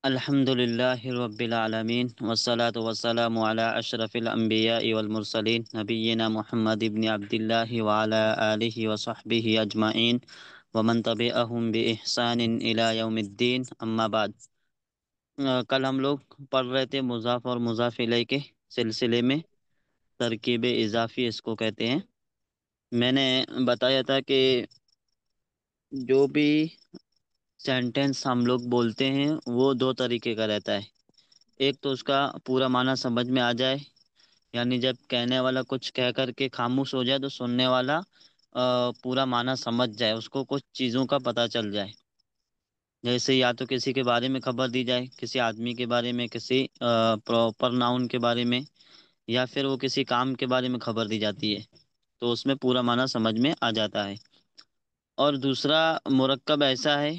الحمد لله رب العالمين والصلاة والسلام على أشرف الأنبياء والمرسلين نبينا محمد بن عبد الله وعلى آله وصحبه أجمعين ومن تبعهم بإحسان إلى يوم الدين أما بعد۔ کل ہم لوگ پڑھ رہے تھے مضاف اور مضاف الیہ کے سلسلے میں ترکیب اضافی اس کو کہتے ہیں۔ میں نے بتایا تھا کہ جو بھی سینٹینس ہم لوگ بولتے ہیں وہ دو طریقے کا رہتا ہے۔ ایک تو اس کا پورا معنی سمجھ میں آ جائے، یعنی جب کہنے والا کچھ کہہ کر کے خاموش ہو جائے تو سننے والا پورا معنی سمجھ جائے، اس کو کچھ چیزوں کا پتہ چل جائے۔ جیسے یا تو کسی کے بارے میں خبر دی جائے، کسی آدمی کے بارے میں، کسی پراپر ناؤن کے بارے میں، یا پھر وہ کسی کام کے بارے میں خبر دی جاتی ہے تو اس میں پورا معنی سمجھ میں آ جاتا ہے۔ اور دوسرا مرکب ایسا ہے،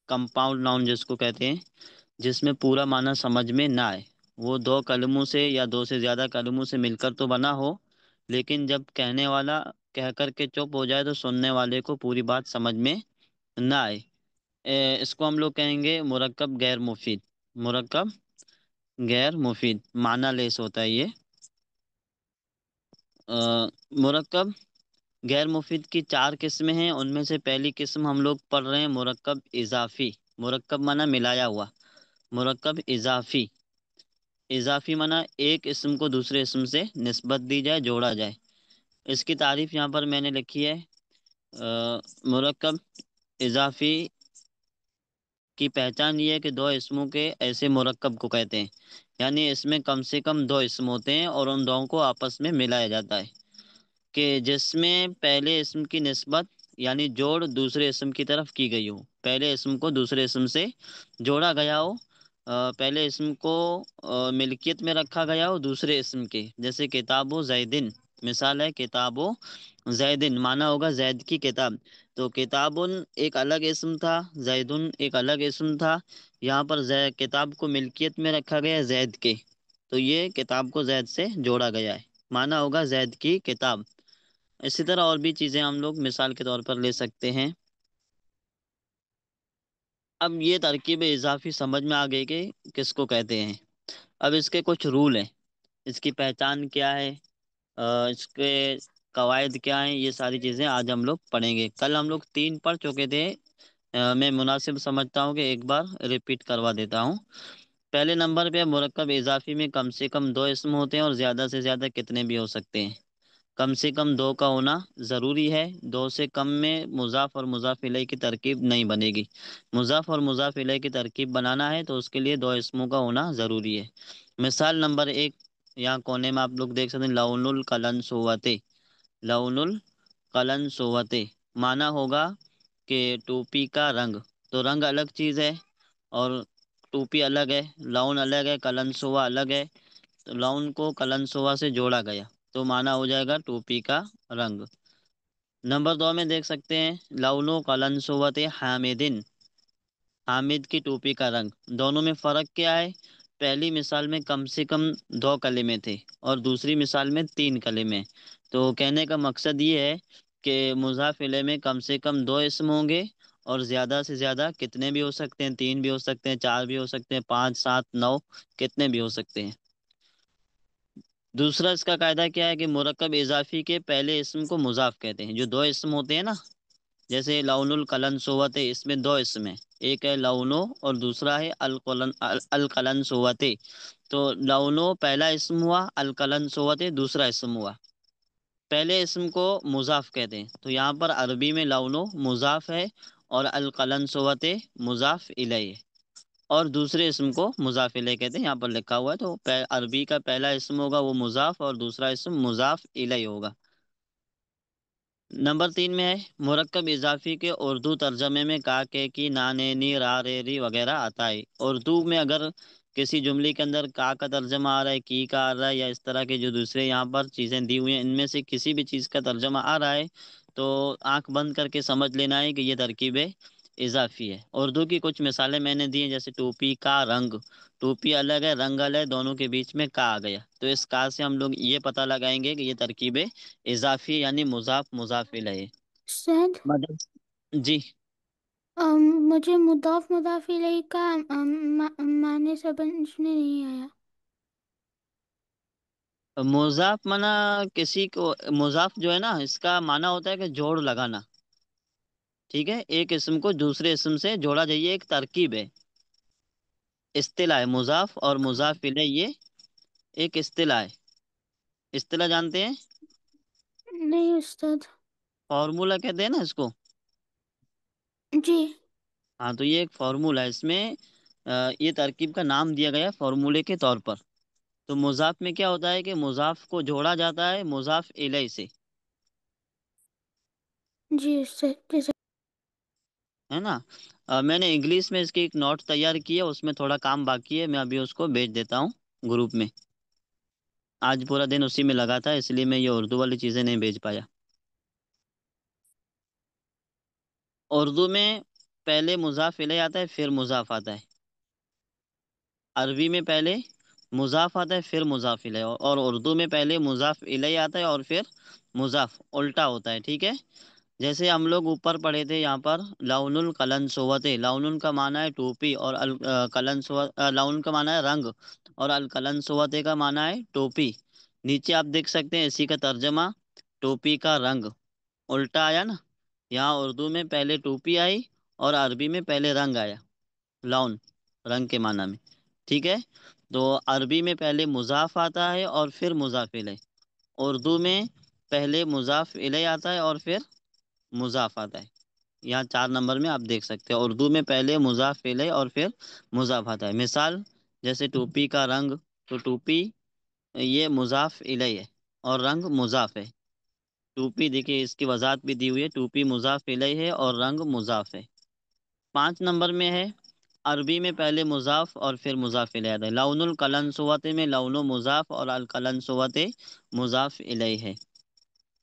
کمپاؤنڈ ناؤن جس کو کہتے ہیں، جس میں پورا معنی سمجھ میں نہ آئے۔ وہ دو کلموں سے یا دو سے زیادہ کلموں سے مل کر تو بنا ہو، لیکن جب کہنے والا کہہ کر کے چپ ہو جائے تو سننے والے کو پوری بات سمجھ میں نہ آئے۔ اس کو ہم لوگ کہیں گے مرکب غیر مفید۔ مرکب غیر مفید معنی لیس ہوتا ہے یہ۔ مرکب غیر مفید کی چار قسمیں ہیں، ان میں سے پہلی قسم ہم لوگ پڑھ رہے ہیں مرکب اضافی۔ مرکب معنی ملایا ہوا، مرکب اضافی۔ اضافی معنی ایک اسم کو دوسرے اسم سے نسبت دی جائے، جوڑا جائے۔ اس کی تعریف یہاں پر میں نے لکھی ہے۔ مرکب اضافی کی پہچان یہ ہے کہ دو اسموں کے ایسے مرکب کو کہتے ہیں، یعنی اس میں کم سے کم دو اسم ہوتے ہیں اور ان دو کو آپس میں ملایا جاتا ہے، کہ جس میں پہلے اسم کی نسبت یعنی جوڑ دوسرے اسم کی طرف کی گئی ہو، پہلے اسم کو دوسرے اسم سے جوڑا گیا ہو، پہلے اسم کو ملکیت میں رکھا گیا ہو دوسرے اسم کے، جیسے کتاب و زیدن۔ مثال ہے کتاب و زیدن، معنی ہوگا زید کی کتاب، تو کتاب ایک الگ اسم تھا، زیدن ایک الگ اسم تھا، یہاں پر کتاب کو ملکیت میں رکھا گیا زید کے، تو یہ کتاب کو زید سے جوڑا گیا ہے، معنی ہوگا زید کی کتاب۔ اسی طرح اور بھی چیزیں ہم لوگ مثال کے طور پر لے سکتے ہیں۔ اب یہ ترکیب اضافی سمجھ میں آ گئی کہ کس کو کہتے ہیں۔ اب اس کے کچھ رول ہیں، اس کی پہچان کیا ہے، اس کے قواعد کیا ہیں، یہ ساری چیزیں آج ہم لوگ پڑھیں گے۔ کل ہم لوگ تین پڑھ چکے تھے، میں مناسب سمجھتا ہوں کہ ایک بار ریپیٹ کروا دیتا ہوں۔ پہلے نمبر پہ مرکب اضافی میں کم سے کم دو اسم ہوتے ہیں اور زیادہ سے زیادہ کتنے بھی ہو سکتے ہیں۔ کم سے کم دو کا ہونا ضروری ہے، دو سے کم میں مضاف اور مضاف الیہ کی ترکیب نہیں بنے گی۔ مضاف اور مضاف الیہ کی ترکیب بنانا ہے تو اس کے لیے دو اسموں کا ہونا ضروری ہے۔ مثال نمبر ایک، یہاں کونے میں آپ لوگ دیکھ سکتے ہیں، لون القلن سوتے۔ لون القلن سوتے معنی ہوگا کہ ٹوپی کا رنگ، تو رنگ الگ چیز ہے اور ٹوپی الگ ہے، لون الگ ہے، قلم سوا الگ ہے، تو لون کو قلم سوا سے جوڑا گیا تو معنی ہو جائے گا ٹوپی کا رنگ۔ نمبر دو میں دیکھ سکتے ہیں لون و قلم سوت حامدن، حامد کی ٹوپی کا رنگ۔ دونوں میں فرق کیا ہے؟ پہلی مثال میں کم سے کم دو کلمے تھے اور دوسری مثال میں تین کلمے، تو کہنے کا مقصد یہ ہے کہ مضاف الیہ میں کم سے کم دو اسم ہوں گے اور زیادہ سے زیادہ کتنے بھی ہو سکتے ہیں، تین بھی ہو سکتے ہیں، چار بھی ہو سکتے ہیں، پانچ، سات، نو، کتنے بھی ہو سکتے ہیں۔ دوسرا اس کا قاعدہ کیا ہے کہ مرکب اضافی کے پہلے اسم کو مضاف کہتے ہیں۔ جو دو اسم ہوتے ہیں نا، جیسے لون القلن سوت ہے، اس میں دو اسم ہیں، ایک ہے لونو اور دوسرا ہے القلن سوت۔ تو لونو پہلا اسم ہوا، القلن سوت دوسرا اسم ہوا، پہلے اسم کو مضاف کہتے ہیں، تو یہاں پر عربی میں لونو مضاف ہے اور القلن سوت مضاف الیہ، اور دوسرے اسم کو مضاف الیہ کہتے ہیں، یہاں پر لکھا ہوا ہے، تو عربی کا پہلا اسم ہوگا وہ مضاف اور دوسرا اسم مضاف الیہ ہوگا۔ نمبر تین میں ہے مرکب اضافی کے اردو ترجمے میں کا، کے، کی، نا، نے، نی، را، رے، ری وغیرہ آتا ہے۔ اردو میں اگر کسی جملے کے اندر کا ترجمہ آ رہا ہے، کی کا آ رہا ہے، یا اس طرح کے جو دوسرے یہاں پر چیزیں دی ہوئی ہیں، ان میں سے کسی بھی چیز کا ترجمہ آ رہا ہے تو آنکھ بند کر کے سمجھ لینا ہے کہ یہ ترکیب اضافی ہے۔ اردو کی کچھ مثالیں میں نے دی ہیں، جیسے ٹوپی کا رنگ، ٹوپی الگ ہے، رنگ الگ ہے، دونوں کے بیچ میں کا آ گیا، تو اس کا سے ہم لوگ یہ پتہ لگائیں گے کہ یہ ترکیب اضافی یعنی مضاف مضاف الیہ۔ سید مدد جی مجھے مضاف مضاف الیہ کا معنی سمجھ میں نہیں آیا۔ مضاف مانا کسی کو، مضاف جو ہے نا اس کا معنی ہوتا ہے کہ جوڑ لگانا، ٹھیک ہے، ایک اسم کو دوسرے اسم سے جوڑا جائے، ایک ترکیب ہے، اصطلاح ہے مضاف اور مضاف الیہ، یہ ایک اصطلاح ہے۔ اصطلاح جانتے ہیں؟ نہیں استاد۔ فارمولا کہتے ہیں نا اس کو۔ جی۔ ہاں تو یہ ایک فارمولا ہے، اس میں یہ ترکیب کا نام دیا گیا ہے فارمولے کے طور پر۔ تو مضاف میں کیا ہوتا ہے کہ مضاف کو جوڑا جاتا ہے مضاف الیہ سے، جی استاد جیسے۔ ہے نا۔ میں نے انگلش میں اس کی ایک نوٹ تیار کی ہے، اس میں تھوڑا کام باقی ہے، میں ابھی اس کو بھیج دیتا ہوں گروپ میں۔ آج پورا دن اسی میں لگا تھا، اس لیے میں یہ اردو والی چیزیں نہیں بھیج پایا۔ اردو میں پہلے مضاف الیہ آتا ہے پھر مضاف آتا ہے، عربی میں پہلے مضاف آتا ہے پھر مضاف الیہ، اور اردو میں پہلے مضاف الیہ آتا ہے اور پھر مضاف، الٹا ہوتا ہے، ٹھیک ہے۔ جیسے ہم لوگ اوپر پڑھے تھے یہاں پر لون القلن صوت، لون کا معنی ہے ٹوپی، اور القلن صوت، لون کا معنی ہے رنگ، اور القلن صوت کا معنی ہے ٹوپی۔ نیچے آپ دیکھ سکتے ہیں اسی کا ترجمہ، ٹوپی کا رنگ، الٹا آیا نا۔ یہاں اردو میں پہلے ٹوپی آئی اور عربی میں پہلے رنگ آیا، لون، رنگ کے معنی میں، ٹھیک ہے۔ تو عربی میں پہلے مضاف آتا ہے اور پھر مضاف الیہ، اردو میں پہلے مضاف الیہ آتا ہے اور پھر مضاف آتا ہے۔ یہاں 4 نمبر میں آپ دیکھ سکتے ہیں اردو میں پہلے مضاف الیہ اور پھر مضاف آتا ہے۔ مثال جیسے ٹوپی کا رنگ، تو ٹوپی یہ مضاف الیہ ہے اور رنگ مضاف ہے۔ ٹوپی دیکھیے اس کی وضاحت بھی دی ہوئی ہے، ٹوپی مضاف الیہ ہے اور رنگ مضاف ہے۔ 5 نمبر میں ہے عربی میں پہلے مضاف اور پھر مضاف الیہ آتا ہے، لون القلن صوت میں لون و مضاف اور القلن صوت مضاف الیہ ہے۔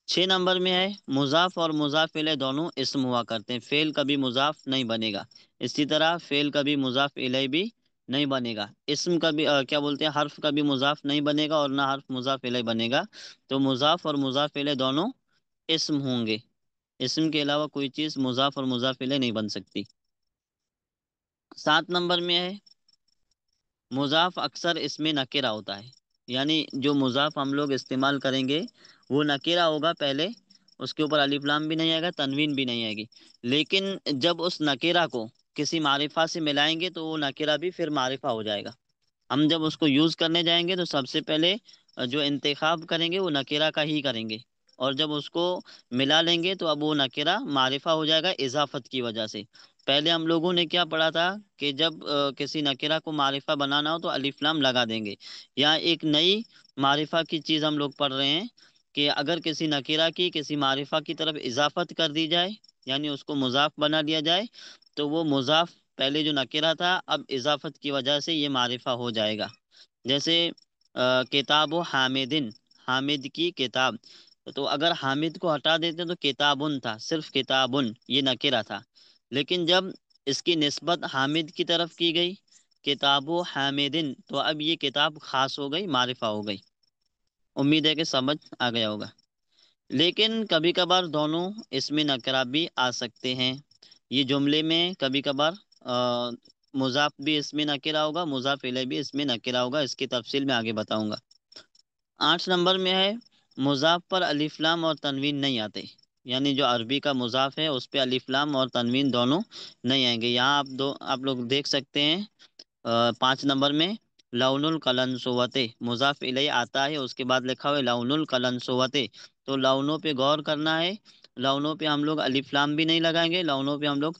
6 نمبر میں ہے مضاف اور مضاف الیہ دونوں اسم ہوا کرتے ہیں، فعل کبھی مضاف نہیں بنے گا، اسی طرح فعل کبھی مضاف الیہ بھی نہیں بنے گا، اسم کبھی کیا بولتے ہیں، حرف کبھی مضاف نہیں بنے گا اور نہ حرف مضاف الیہ بنے گا۔ تو مضاف اور مضاف الیہ دونوں اسم ہوں گے، اسم کے علاوہ کوئی چیز مضاف اور مضاف الیہ نہیں بن سکتی۔ 7 نمبر میں ہے مضاف اکثر اس میں نکرہ ہوتا ہے، یعنی جو مضاف ہم لوگ استعمال کریں گے وہ نکرہ ہوگا پہلے، اس کے اوپر الف لام بھی نہیں آئے گا، تنوین بھی نہیں آئے گی، لیکن جب اس نکرہ کو کسی معرفہ سے ملائیں گے تو وہ نکرہ بھی پھر معرفہ ہو جائے گا۔ ہم جب اس کو یوز کرنے جائیں گے تو سب سے پہلے جو انتخاب کریں گے وہ نکرہ کا ہی کریں گے، اور جب اس کو ملا لیں گے تو اب وہ نکرہ معرفہ ہو جائے گا اضافت کی وجہ سے۔ پہلے ہم لوگوں نے کیا پڑھا تھا کہ جب کسی نکرہ کو معرفہ بنانا ہو تو الف لام لگا دیں گے، یہاں ایک نئی معرفہ کی چیز ہم لوگ پڑھ رہے ہیں کہ اگر کسی نکرہ کی کسی معرفہ کی طرف اضافت کر دی جائے، یعنی اس کو مضاف بنا دیا جائے، تو وہ مضاف پہلے جو نکرہ تھا اب اضافت کی وجہ سے یہ معرفہ ہو جائے گا۔ جیسے کتاب و حامدن، حامد کی کتاب، تو اگر حامد کو ہٹا دیتے تو کتابن تھا، صرف کتابن یہ نکرہ تھا، لیکن جب اس کی نسبت حامد کی طرف کی گئی، کتاب و حامدن، تو اب یہ کتاب خاص ہو گئی، معرفہ ہو گئی۔ امید ہے کہ سمجھ آ گیا ہوگا۔ لیکن کبھی کبھار دونوں اس میں نکرہ بھی آ سکتے ہیں، یہ جملے میں کبھی کبھار مضاف بھی اس میں نکرہ ہوگا، مضاف الیہ بھی اس میں نکرہ ہوگا، اس کی تفصیل میں آگے بتاؤں گا۔ 8 نمبر میں ہے مضاف پر الف لام اور تنوین نہیں آتے، یعنی جو عربی کا مضاف ہے اس پہ الف لام اور تنوین دونوں نہیں آئیں گے۔ یہاں آپ لوگ دیکھ سکتے ہیں 5 نمبر میں لون القلن صوت، مضاف الیہ آتا ہے، اس کے بعد لکھا ہوا ہے لون القلن صوت، تو لونوں پہ غور کرنا ہے، لونوں پہ ہم لوگ الف لام بھی نہیں لگائیں گے، لونوں پہ ہم لوگ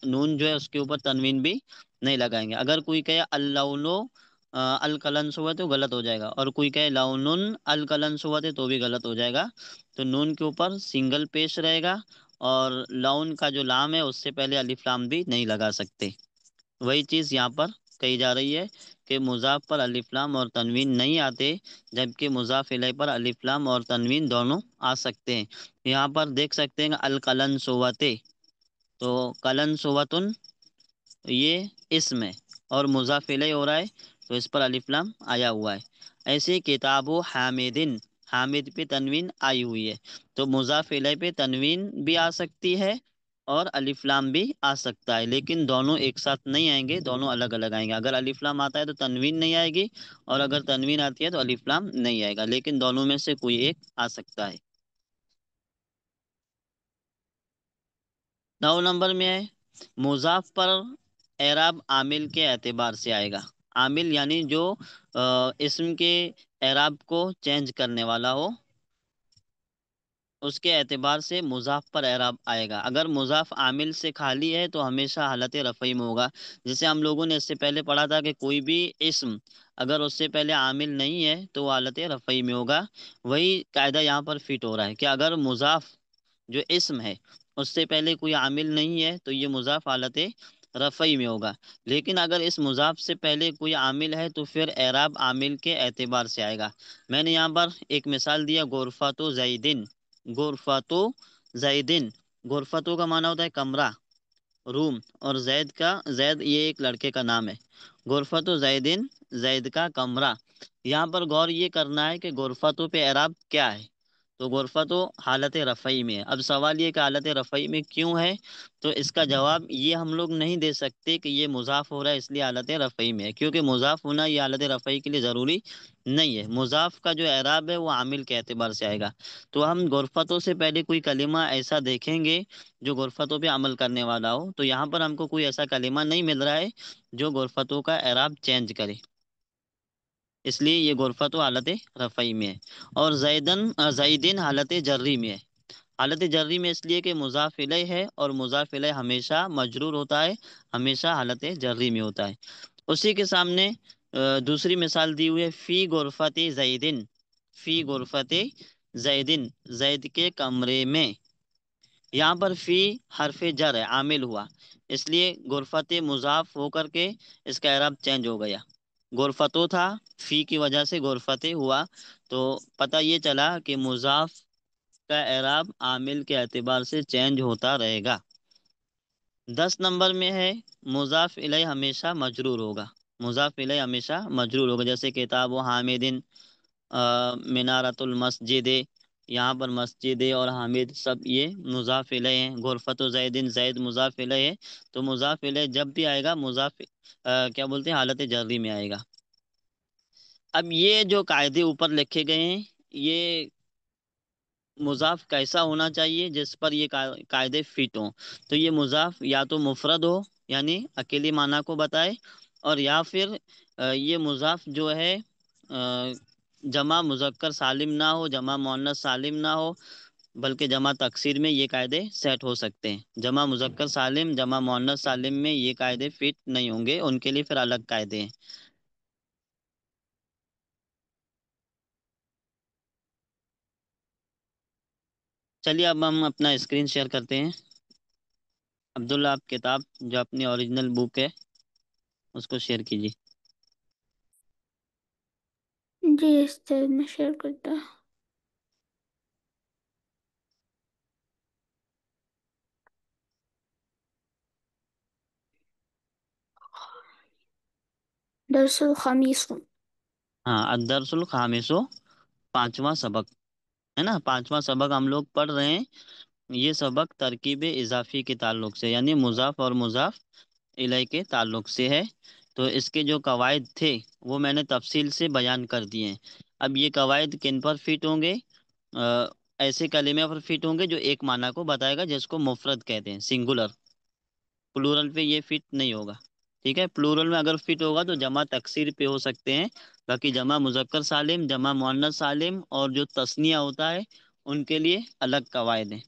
نون جو ہے اس کے اوپر تنوین بھی نہیں لگائیں گے۔ اگر کوئی کہے اللون القلن صوت تو غلط ہو جائے گا، اور کوئی کہے لون القلن صوت تو بھی غلط ہو جائے گا۔ تو نون کے اوپر سنگل پیش رہے گا، اور لون کا جو لام ہے اس سے پہلے الف لام بھی نہیں لگا سکتے۔ وہی چیز یہاں پر کہی جا رہی ہے کہ مضاف پر الف لام اور تنوین نہیں آتے، جبکہ مضاف الیہ پر الف لام اور تنوین دونوں آ سکتے ہیں۔ یہاں پر دیکھ سکتے ہیں القلن صوت، تو قلن صوتن یہ اسم ہے اور مضاف الیہ ہو رہا ہے، تو اس پر الف لام آیا ہوا ہے۔ ایسے کتاب و حامدن، حامد پہ تنوین آئی ہوئی ہے، تو مضاف الیہ پہ تنوین بھی آ سکتی ہے اور الف لام بھی آ سکتا ہے، لیکن دونوں ایک ساتھ نہیں آئیں گے، دونوں الگ الگ آئیں گے۔ اگر الف لام آتا ہے تو تنوین نہیں آئے گی، اور اگر تنوین آتی ہے تو الف لام نہیں آئے گا، لیکن دونوں میں سے کوئی ایک آ سکتا ہے۔ 9 نمبر میں ہے مضاف پر اعراب عامل کے اعتبار سے آئے گا۔ عامل یعنی جو اسم کے اعراب کو چینج کرنے والا ہو، اس کے اعتبار سے مضاف پر اعراب آئے گا۔ اگر مضاف عامل سے خالی ہے تو ہمیشہ حالت رفعی میں ہوگا۔ جسے ہم لوگوں نے اس سے پہلے پڑھا تھا کہ کوئی بھی اسم اگر اس سے پہلے عامل نہیں ہے تو وہ حالت رفعی میں ہوگا۔ وہی قاعدہ یہاں پر فٹ ہو رہا ہے کہ اگر مضاف جو اسم ہے اس سے پہلے کوئی عامل نہیں ہے تو یہ مضاف حالت رفعی میں ہوگا، لیکن اگر اس مضاف سے پہلے کوئی عامل ہے تو پھر اعراب عامل کے اعتبار سے آئے گا۔ میں نے یہاں پر ایک مثال دیا، غرفۃ زیدن، غرفۃ زیدن، غرفتوں کا معنی ہوتا ہے کمرہ، روم، اور زید یہ ایک لڑکے کا نام ہے۔ غرفۃ زیدن، زید کا کمرہ۔ یہاں پر غور یہ کرنا ہے کہ غرفتوں پہ اعراب کیا ہے، تو غرفت حالت رفعی میں ہے۔ اب سوال یہ کہ حالت رفعی میں کیوں ہے، تو اس کا جواب یہ ہم لوگ نہیں دے سکتے کہ یہ مضاف ہو رہا ہے اس لیے حالت رفعی میں ہے، کیونکہ مضاف ہونا یہ حالت رفعی کے لیے ضروری نہیں ہے۔ مضاف کا جو اعراب ہے وہ عامل کے اعتبار سے آئے گا۔ تو ہم غرفتوں سے پہلے کوئی کلمہ ایسا دیکھیں گے جو غرفتوں پہ عمل کرنے والا ہو، تو یہاں پر ہم کو کوئی ایسا کلمہ نہیں مل رہا ہے جو غرفتوں کا اعراب چینج کرے، اس لیے یہ غرفت و حالت رفعی میں ہے۔ اور زیدن حالت جری میں ہے۔ حالت جری میں اس لیے کہ مضاف الیہ ہے، اور مضاف الیہ ہمیشہ مجرور ہوتا ہے، ہمیشہ حالت جری میں ہوتا ہے۔ اسی کے سامنے دوسری مثال دی ہوئی ہے فی غرفت زیدن، فی غرفت زیدن، زید کے کمرے میں۔ یہاں پر فی حرف جر ہے، عامل ہوا، اس لیے غرفت مضاف ہو کر کے اس کا اعراب چینج ہو گیا۔ غرفتو تھا، فی کی وجہ سے غرفت ہوا، تو پتہ یہ چلا کہ مضاف کا اعراب عامل کے اعتبار سے چینج ہوتا رہے گا۔ 10 نمبر میں ہے مضاف الیہ ہمیشہ مجرور ہوگا، مضاف الیہ ہمیشہ مجرور ہوگا، جیسے کتاب و حامدن، منارۃ المسجد، یہاں پر مسجد اور حامد سب یہ مضاف الیہ ہیں۔ غرفت و زیدن، زید مضاف الیہ ہے، تو مضاف الیہ جب بھی آئے گا مضاف کیا بولتے ہیں حالت جری میں آئے گا۔ اب یہ جو قاعدے اوپر لکھے گئے ہیں، یہ مضاف کیسا ہونا چاہیے جس پر یہ قاعدے فٹ ہوں، تو یہ مضاف یا تو مفرد ہو یعنی اکیلی معنی کو بتائے، اور یا پھر یہ مضاف جو ہے جمع مذکر سالم نہ ہو، جمع مؤنث سالم نہ ہو، بلکہ جمع تکسیر میں یہ قاعدے سیٹ ہو سکتے ہیں۔ جمع مذکر سالم، جمع مؤنث سالم میں یہ قاعدے فٹ نہیں ہوں گے، ان کے لیے پھر الگ قاعدے ہیں۔ چلیے اب ہم اپنا اسکرین شیئر کرتے ہیں۔ عبداللہ آپ کتاب جو اپنی اوریجنل بک ہے اس کو شیئر کیجیے۔ جی استاد میں شیئر کرتا ہوں۔ درس الخمیس۔ ہاں، الدرس الخامس، پانچواں سبق ہے نا، پانچواں سبق ہم لوگ پڑھ رہے ہیں۔ یہ سبق ترکیب اضافی کے تعلق سے یعنی مضاف اور مضاف الیہ کے تعلق سے ہے۔ تو اس کے جو قواعد تھے وہ میں نے تفصیل سے بیان کر دیے ہیں۔ اب یہ قواعد کن پر فٹ ہوں گے؟ ایسے کلمے پر فٹ ہوں گے جو ایک معنی کو بتائے گا، جس کو مفرد کہتے ہیں، سنگولر۔ پلورل پہ یہ فٹ نہیں ہوگا، ٹھیک ہے؟ پلورل میں اگر فٹ ہوگا تو جمع تکسیر پہ ہو سکتے ہیں، باقی جمع مذکر سالم، جمع مؤنث سالم اور جو تثنیہ ہوتا ہے ان کے لیے الگ قواعد ہیں۔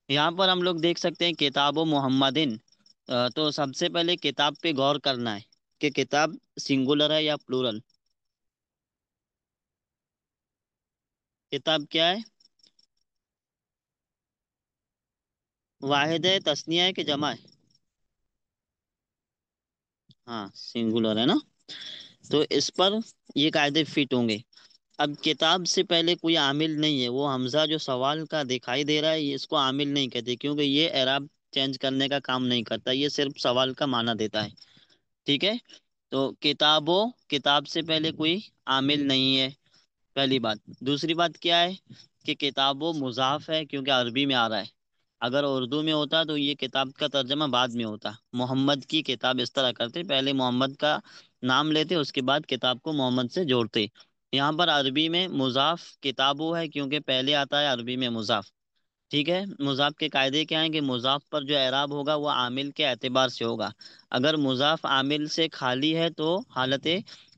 یہاں پر ہم لوگ دیکھ سکتے ہیں کتاب و محمدن، تو سب سے پہلے کتاب پہ غور کرنا ہے کہ کتاب سنگولر ہے یا پلورل۔ کتاب کیا ہے؟ واحد ہے، تثنیہ ہے کہ جمع ہے؟ ہاں سنگولر ہے نا، تو اس پر یہ قاعدے فٹ ہوں گے۔ اب کتاب سے پہلے کوئی عامل نہیں ہے، وہ حمزہ جو سوال کا دکھائی دے رہا ہے یہ اس کو عامل نہیں کہتے، کیونکہ یہ اعراب چینج کرنے کا کام نہیں کرتا، یہ صرف سوال کا معنی دیتا ہے، ٹھیک ہے؟ تو کتاب سے پہلے کوئی عامل نہیں ہے، پہلی بات۔ دوسری بات کیا ہے کہ کتاب و مضاف ہے کیونکہ عربی میں آ رہا ہے، اگر اردو میں ہوتا تو یہ کتاب کا ترجمہ بعد میں ہوتا، محمد کی کتاب اس طرح کرتے، پہلے محمد کا نام لیتے اس کے بعد کتاب کو محمد سے جوڑتے۔ یہاں پر عربی میں مضاف کتابو ہے کیونکہ پہلے آتا ہے عربی میں مضاف، ٹھیک ہے۔ مضاف کے قاعدے کیا ہیں کہ مضاف پر جو اعراب ہوگا وہ عامل کے اعتبار سے ہوگا، اگر مضاف عامل سے خالی ہے تو حالت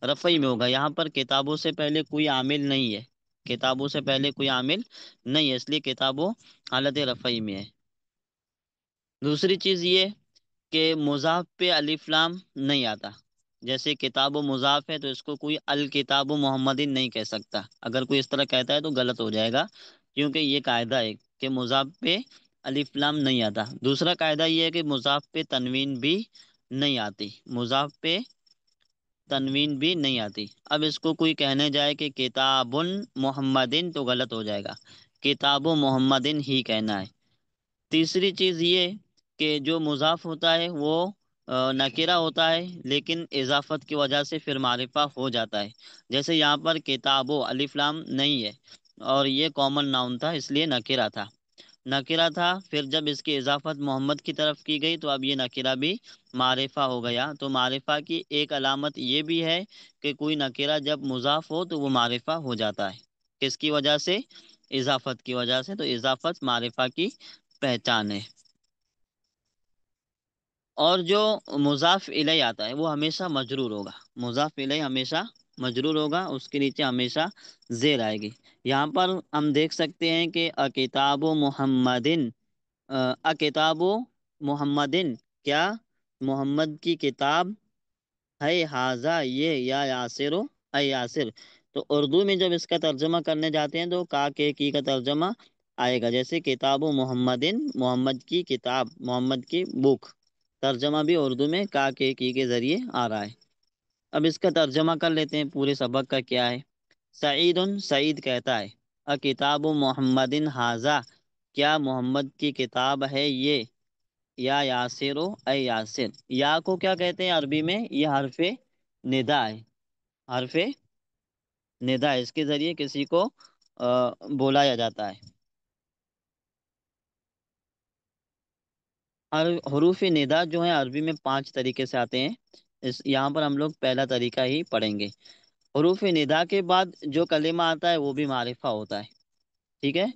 رفعی میں ہوگا۔ یہاں پر کتابوں سے پہلے کوئی عامل نہیں ہے، کتابوں سے پہلے کوئی عامل نہیں ہے، اس لیے کتابوں حالت رفعی میں ہے۔ دوسری چیز یہ کہ مضاف پہ الف لام نہیں آتا، جیسے کتاب و مضاف ہے تو اس کو کوئی الکتاب و محمدین نہیں کہہ سکتا، اگر کوئی اس طرح کہتا ہے تو غلط ہو جائے گا، کیونکہ یہ قاعدہ ہے کہ مضاف پہ الف لام نہیں آتا۔ دوسرا قاعدہ یہ ہے کہ مضاف پہ تنوین بھی نہیں آتی، مضاف پہ تنوین بھی نہیں آتی۔ اب اس کو کوئی کہنے جائے کہ کتاب محمدین تو غلط ہو جائے گا، کتاب و محمدین ہی کہنا ہے۔ تیسری چیز یہ کہ جو مضاف ہوتا ہے وہ نکرہ ہوتا ہے، لیکن اضافت کی وجہ سے پھر معرفہ ہو جاتا ہے، جیسے یہاں پر کتاب و الف لام نہیں ہے اور یہ کامن ناؤن تھا اس لیے نکرہ تھا، نکرہ تھا، پھر جب اس کی اضافت محمد کی طرف کی گئی تو اب یہ نکرہ بھی معرفہ ہو گیا۔ تو معرفہ کی ایک علامت یہ بھی ہے کہ کوئی نکرہ جب مضاف ہو تو وہ معرفہ ہو جاتا ہے، کس کی وجہ سے؟ اضافت کی وجہ سے، تو اضافت معرفہ کی پہچان ہے۔ اور جو مضاف الیہ آتا ہے وہ ہمیشہ مجرور ہوگا، مضاف الیہ ہمیشہ مجرور ہوگا، اس کے نیچے ہمیشہ زیر آئے گی۔ یہاں پر ہم دیکھ سکتے ہیں کہ کتاب محمدن، کتاب محمدن، کیا محمد کی کتاب ہے، حاضہ یہ، یا یاسر، اے یاسر۔ تو اردو میں جب اس کا ترجمہ کرنے جاتے ہیں تو کا کے کی کا ترجمہ آئے گا، جیسے کتاب محمدن، محمد کی کتاب، محمد کی بک، ترجمہ بھی اردو میں کا کے کی کے ذریعے آ رہا ہے۔ اب اس کا ترجمہ کر لیتے ہیں پورے سبق کا کیا ہے۔ سعید، سعید کہتا ہے، کتاب محمدن حاضہ، کیا محمد کی کتاب ہے یہ، یا یاسر، اے یاسر۔ یا کو کیا کہتے ہیں عربی میں؟ یہ حرف ندا ہے، حرف ندا ہے، اس کے ذریعے کسی کو بلایا جاتا ہے۔ حروف ندا جو ہیں عربی میں 5 طریقے سے آتے ہیں، یہاں پر ہم لوگ پہلا طریقہ ہی پڑھیں گے۔ حروف ندا کے بعد جو کلمہ آتا ہے وہ بھی معرفہ ہوتا ہے، ٹھیک ہے۔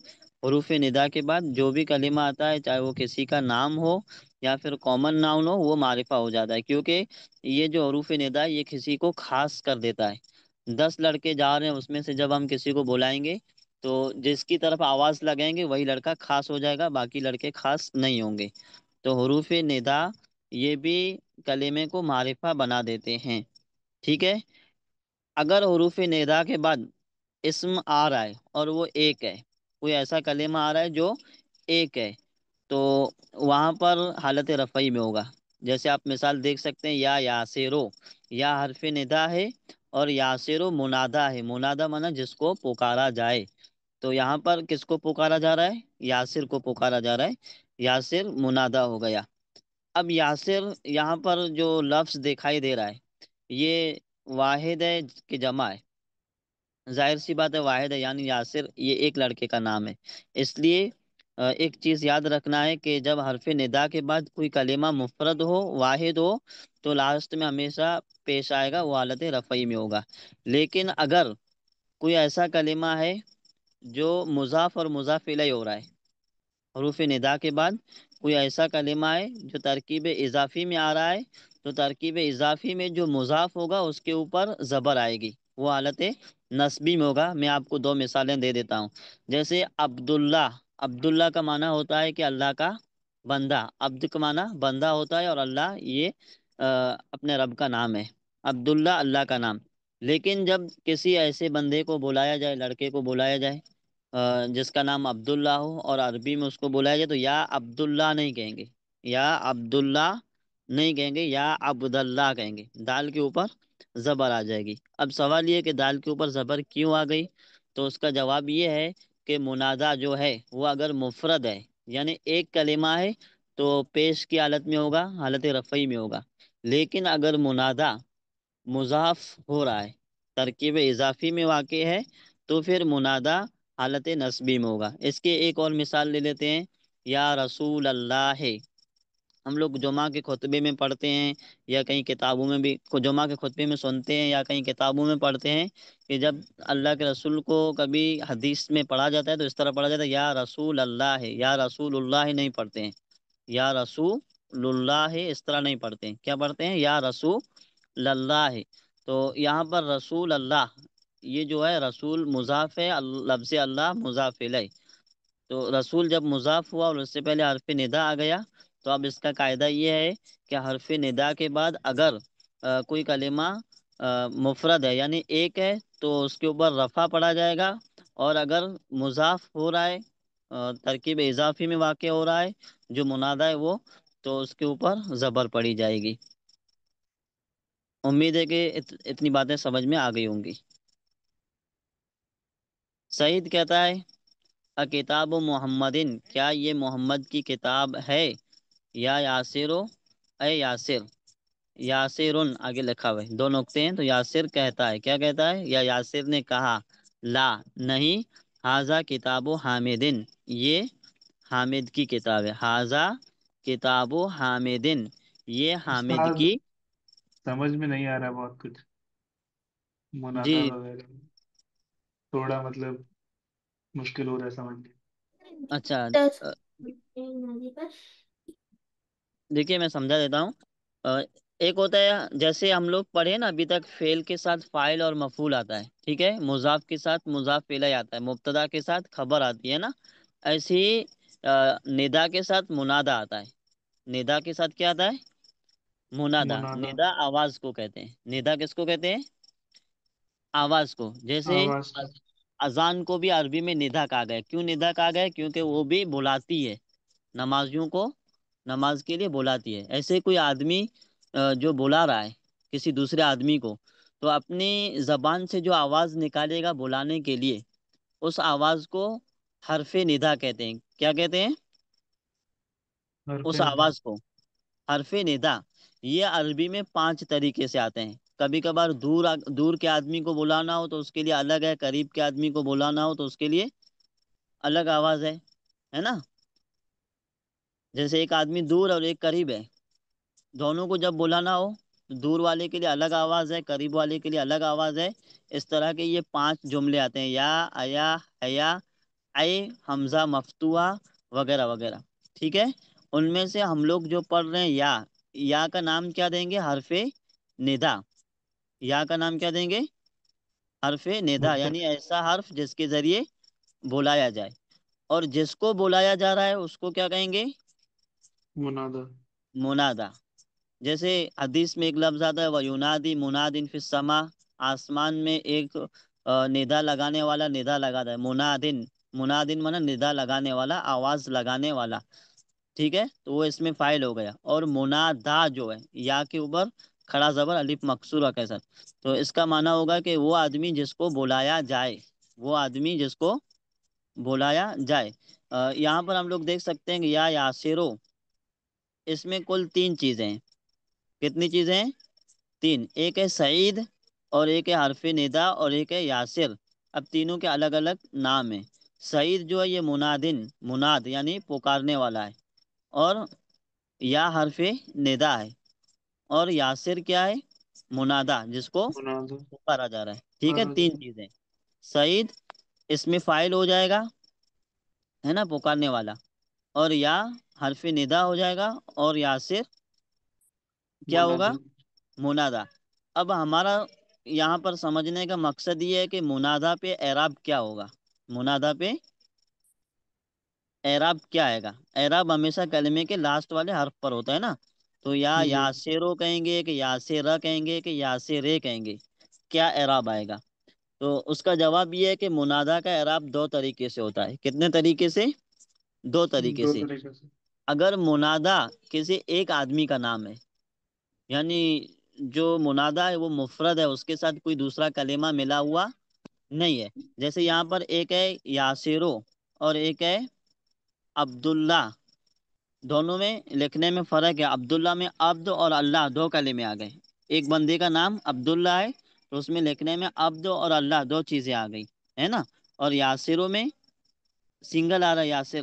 حروف ندا کے بعد جو بھی کلمہ آتا ہے چاہے وہ کسی کا نام ہو یا پھر کامن ناؤن ہو وہ معرفہ ہو جاتا ہے، کیونکہ یہ جو حروف ندا ہے یہ کسی کو خاص کر دیتا ہے۔ 10 لڑکے جا رہے ہیں، اس میں سے جب ہم کسی کو بلائیں گے تو جس کی طرف آواز لگائیں گے وہی لڑکا خاص ہو جائے گا، باقی لڑکے خاص نہیں ہوں گے۔ تو حروف ندا یہ بھی کلمے کو معرفہ بنا دیتے ہیں، ٹھیک ہے۔ اگر حروف ندا کے بعد اسم آ رہا ہے اور وہ ایک ہے، کوئی ایسا کلمہ آ رہا ہے جو ایک ہے، تو وہاں پر حالت رفعی میں ہوگا، جیسے آپ مثال دیکھ سکتے ہیں، یا یاسرو، یا حرف ندا ہے اور یاسرو منادا ہے، منادا مانا جس کو پکارا جائے، تو یہاں پر کس کو پکارا جا رہا ہے؟ یاسر کو پکارا جا رہا ہے، یاسر منادا ہو گیا۔ اب یاسر یہاں پر جو لفظ دکھائی دے رہا ہے یہ واحد ہے کہ جمع ہے؟ ظاہر سی بات ہے واحد ہے، یعنی یاسر یہ ایک لڑکے کا نام ہے، اس لیے ایک چیز یاد رکھنا ہے کہ جب حرف ندا کے بعد کوئی کلمہ مفرد ہو، واحد ہو، تو لاسٹ میں ہمیشہ پیش آئے گا، وہ حالت رفعی میں ہوگا۔ لیکن اگر کوئی ایسا کلمہ ہے جو مضاف اور مضاف الیہ ہو رہا ہے، حروف ندا کے بعد کوئی ایسا کلمہ ہے جو ترکیب اضافی میں آ رہا ہے، تو ترکیب اضافی میں جو مضاف ہوگا اس کے اوپر زبر آئے گی، وہ حالت نصبی میں ہوگا۔ میں آپ کو 2 مثالیں دے دیتا ہوں، جیسے عبداللہ، عبداللہ کا معنی ہوتا ہے کہ اللہ کا بندہ، عبد کا معنی بندہ ہوتا ہے اور اللہ یہ اپنے رب کا نام ہے، عبداللہ اللہ کا نام۔ لیکن جب کسی ایسے بندے کو بلایا جائے، لڑکے کو بلایا جائے جس کا نام عبداللہ ہو اور عربی میں اس کو بلایا جائے تو یا عبداللہ نہیں کہیں گے، یا عبداللہ نہیں کہیں گے، یا عبداللہ کہیں گے، دال کے اوپر زبر آ جائے گی۔ اب سوال یہ کہ دال کے اوپر زبر کیوں آ گئی؟ تو اس کا جواب یہ ہے کہ منادا جو ہے وہ اگر مفرد ہے یعنی ایک کلمہ ہے تو پیش کی حالت میں ہوگا، حالت رفعی میں ہوگا، لیکن اگر منادا مضاف ہو رہا ہے، ترکیب اضافی میں واقع ہے، تو پھر منادا حالت نصبی میں ہوگا۔ اس کے ایک اور مثال لے لیتے ہیں، یا رسول اللہ. ہم لوگ جمعہ کے خطبے میں پڑھتے ہیں، یا کہیں کتابوں میں بھی جمعہ کے خطبے میں سنتے ہیں، یا کہیں کتابوں میں پڑھتے ہیں کہ جب اللہ کے رسول کو کبھی حدیث میں پڑھا جاتا ہے تو اس طرح پڑھا جاتا ہے یا رسول اللہ ہے، یا رسول اللہ نہیں پڑھتے ہیں، یا رسول اللہ ہے اس طرح نہیں پڑھتے ہیں، کیا پڑھتے ہیں؟ یا رسول اللہ ہے. تو یہاں پر رسول اللہ، یہ جو ہے رسول مضاف ہے، لفظ اللہ مضاف الیہ. تو رسول جب مضاف ہوا اور اس سے پہلے حرف ندا آ گیا، تو اب اس کا قاعدہ یہ ہے کہ حرف ندا کے بعد اگر کوئی کلمہ مفرد ہے یعنی ایک ہے تو اس کے اوپر رفع پڑا جائے گا، اور اگر مضاف ہو رہا ہے، ترکیب اضافی میں واقع ہو رہا ہے، جو منادہ ہے وہ، تو اس کے اوپر زبر پڑی جائے گی. امید ہے کہ اتنی باتیں سمجھ میں آ گئی ہوں گی. سعید کہتا ہے کتاب محمدن، کیا یہ محمد کی کتاب ہے؟ یا یاسرو، اے یاسر. یاسرن آگے لکھا ہوا ہے، دو نقطے ہیں، تو یاسر کہتا ہے، کیا کہتا ہے؟ یا یاسر نے کہا، لا نہیں، حاضہ کتاب و حامدن، یہ حامد کی کتاب ہے. حاضہ کتاب و حامدن، یہ حامد استاد، کی. سمجھ میں نہیں آ رہا بہت کچھ، جی منادا وغیرہ تھوڑا مطلب مشکل ہو رہا ہے سمجھنے. اچھا. دس آ، دیکھیے میں سمجھا دیتا ہوں. آ، ایک ہوتا ہے جیسے ہم لوگ پڑھے نا ابھی تک، فعل کے ساتھ فاعل اور مفعول آتا ہے، ٹھیک ہے، مضاف کے ساتھ مضاف الیہ آتا ہے، مبتدا کے ساتھ خبر آتی ہے نا. ایسے ہی ندا کے ساتھ منادا آتا ہے. ندا کے ساتھ کیا آتا ہے؟ منادا. منادا، ندا آواز کو کہتے ہیں. ندا کس کو کہتے ہیں؟ آواز کو. جیسے آواز کو. اذان کو بھی عربی میں ندا کہا گیا. کیوں ندا کہا گیا؟ کیونکہ وہ بھی بلاتی ہے، نمازیوں کو نماز کے لیے بلاتی ہے. ایسے کوئی آدمی جو بلا رہا ہے کسی دوسرے آدمی کو، تو اپنی زبان سے جو آواز نکالے گا بلانے کے لیے، اس آواز کو حرف ندا کہتے ہیں. کیا کہتے ہیں؟ حرف اس ندا. آواز کو حرف ندا. یہ عربی میں 5 طریقے سے آتے ہیں. کبھی کبھار دور کے آدمی کو بلانا ہو تو اس کے لیے الگ ہے، قریب کے آدمی کو بلانا ہو تو اس کے لیے الگ آواز ہے نا. جیسے ایک آدمی دور اور ایک قریب ہے، دونوں کو جب بلانا ہو تو دور والے کے لیے الگ آواز ہے، قریب والے کے لیے الگ آواز ہے. اس طرح کے یہ 5 جملے آتے ہیں، یا، ایا، حیا، اے، حمزہ مفتوحہ وغیرہ وغیرہ، ٹھیک ہے. ان میں سے ہم لوگ جو پڑھ رہے ہیں یا کا نام کیا دیں گے؟ حرف ندا. یا کا نام کیا دیں گے؟ حرف ندا، یعنی ایسا حرف جس کے ذریعے بلایا جائے. اور جس کو بلایا جا رہا ہے اس کو کیا کہیں گے؟ منادا. منادا. جیسے حدیث میں ایک لفظ آتا ہے وَيُنَادِي مُنَادٍ فِي السَّمَاءِ، آسمان میں ایک ندا لگانے والا ندا لگاتا ہے. منادن، منادن مانا ندا لگانے والا، آواز لگانے والا، ٹھیک ہے. تو وہ اس میں فاعل ہو گیا. اور منادا جو ہے، یا کے اوپر کھڑا زبر الف مکسورہ کے ساتھ، تو اس کا معنی ہوگا کہ وہ آدمی جس کو بلایا جائے، وہ آدمی جس کو بلایا جائے. یہاں پر ہم لوگ دیکھ سکتے ہیں کہ یا یاسرو، اس میں کل 3 چیزیں ہیں. کتنی چیزیں ہیں؟ 3. ایک ہے سعید، اور ایک ہے حرف ندا، اور ایک ہے یاسر. اب تینوں کے الگ الگ نام ہیں. سعید جو ہے یہ منادن، مناد یعنی پکارنے والا ہے، اور یا حرف ندا ہے. اور یاسر کیا ہے؟ منادا، جس کو منادا. پکارا جا رہا ہے. ٹھیک ہے، مارا 3 جاتا. چیزیں. سعید اس میں فاعل ہو جائے گا، ہے نا، پکارنے والا. اور یا حرف ندا ہو جائے گا، اور یاسر کیا ہوگا؟ منادا. منادا. اب ہمارا یہاں پر سمجھنے کا مقصد یہ ہے کہ منادا پہ اعراب کیا ہوگا. منادا پہ اعراب کیا آئے گا؟ اعراب ہمیشہ کلمے کے لاسٹ والے حرف پر ہوتا ہے نا. تو یا جی. یاسرو کہیں گے کہ یاسرہ کہیں گے کہ یاسرے کہیں گے، کیا اعراب آئے گا؟ تو اس کا جواب یہ ہے کہ منادا کا اعراب 2 طریقے سے ہوتا ہے. کتنے طریقے سے؟ 2 طریقے دو سے. طریقے سے. اگر منادا کسی ایک آدمی کا نام ہے، یعنی جو منادا ہے وہ مفرد ہے، اس کے ساتھ کوئی دوسرا کلمہ ملا ہوا نہیں ہے. جیسے یہاں پر ایک ہے یاسرو اور ایک ہے عبداللہ. دونوں میں لکھنے میں فرق ہے. عبداللہ میں عبد اور اللہ 2 کلمے آ گئے. ایک بندے کا نام عبداللہ ہے تو اس میں لکھنے میں عبد اور اللہ 2 چیزیں آ گئی، ہے نا. اور یاسروں میں سنگل آ رہا ہے، یاسر.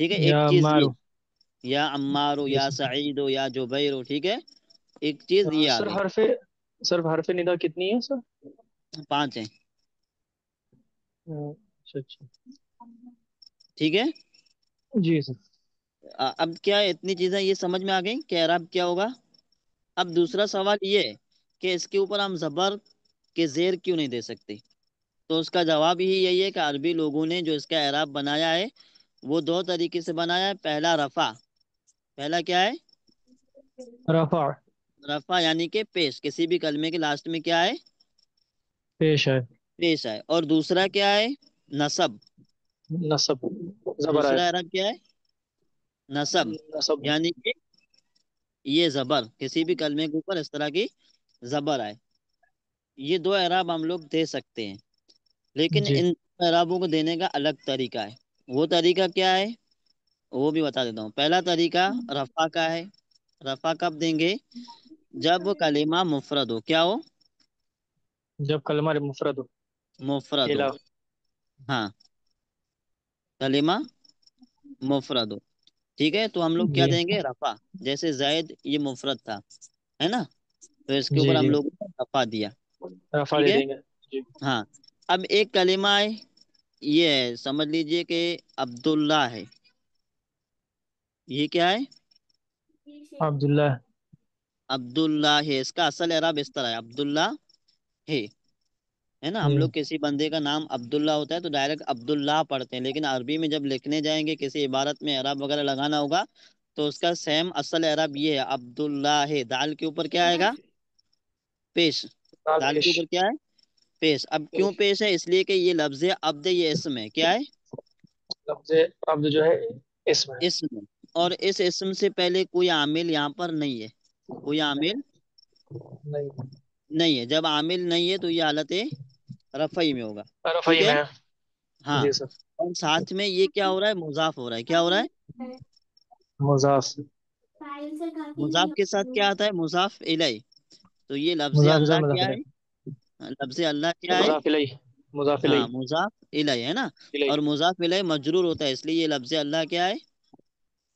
ٹھیک ہے، ایک یا چیز یہ، مارو. یا عمارو جی یا سر. سعیدو یا جبیرو، ٹھیک ہے، ایک چیز یہ آ سر گئی. حرف ندا کتنی ہے سر؟ 5 ہیں. اچھا اچھا. ٹھیک ہے. جی سر. اب کیا اتنی چیزیں یہ سمجھ میں آ گئی کہ اعراب کیا ہوگا. اب دوسرا سوال یہ ہے کہ اس کے اوپر ہم زبر کے زیر کیوں نہیں دے سکتے. تو اس کا جواب ہی یہی ہے کہ عربی لوگوں نے جو اس کا اعراب بنایا ہے وہ 2 طریقے سے بنایا ہے. پہلا رفع، پہلا کیا ہے؟ رفع. رفع یعنی کہ پیش، کسی بھی کلمے کے لاسٹ میں کیا ہے؟ پیش ہے. پیش ہے. اور دوسرا کیا ہے؟ نصب. نصب. زبر دوسرا آئے. اعراب کیا ہے؟ نصب. نصب. یعنی کہ یہ زبر، کسی بھی کلمے کے اوپر اس طرح کی زبر آئے. یہ 2 اعراب ہم لوگ دے سکتے ہیں، لیکن جی. ان اعرابوں کو دینے کا الگ طریقہ ہے. وہ طریقہ کیا ہے وہ بھی بتا دیتا ہوں. پہلا طریقہ رفع کا ہے. رفع کب دیں گے؟ جب کلمہ مفرد ہو. کیا ہو؟ جب کلمہ مفرد ہو. مفرد ہو. الا. ہاں، کلمہ مفرد ہو. ٹھیک ہے، تو ہم لوگ کیا جی دیں گے؟ رفع. جیسے زید یہ مفرد تھا، ہے نا، تو اس کے جی اوپر ہم جی. لوگ نے رفع دیا. رفع ٹھیک دے ہے. دیں گے. جی. ہاں. اب ایک کلمہ ہے، یہ ہے، سمجھ لیجئے کہ عبداللہ ہے. یہ کیا ہے؟ عبداللہ. عبداللہ ہے. اس کا اصل اعراب اس طرح ہے، عبداللہ ہے نا. ہم ہوں. لوگ کسی بندے کا نام عبداللہ ہوتا ہے تو ڈائریکٹ عبداللہ پڑھتے ہیں، لیکن عربی میں جب لکھنے جائیں گے، کسی عبارت میں اعراب وغیرہ لگانا ہوگا تو اس کا سیم اصل اعراب یہ ہے، عبداللہ ہے. دال کے اوپر کیا آئے گا؟ پیش. دال کے پیش. اوپر کیا ہے؟ پیش. اب کیوں پیش. پیش ہے؟ اس لیے کہ یہ لفظ عبد یہ اسم ہے. کیا ہے؟ لفظ عبد جو ہے اسم ہے. اسم. اور اس اسم سے پہلے کوئی عامل یہاں پر نہیں ہے. کوئی عامل نہیں. نہیں ہے. جب عامل نہیں ہے تو یہ حالت رفعی میں ہوگا. ٹھیک رفعی ہے. میں. ہاں. جی سر. اور ساتھ میں یہ کیا ہو رہا ہے؟ مضاف ہو رہا ہے. کیا ہو رہا ہے؟ مضاف. مضاف کے ساتھ کیا آتا ہے؟ مضاف الیہ. تو یہ لفظ مضاف زر اللہ مضاف کیا الیہ. ہے؟ لفظ اللہ کیا ہے؟ مضاف الیہ. مضاف ہاں، الیہ. مضاف الیہ ہے نا. اور الیہ. مضاف الیہ مجرور ہوتا ہے، اس لیے یہ لفظ اللہ کیا ہے؟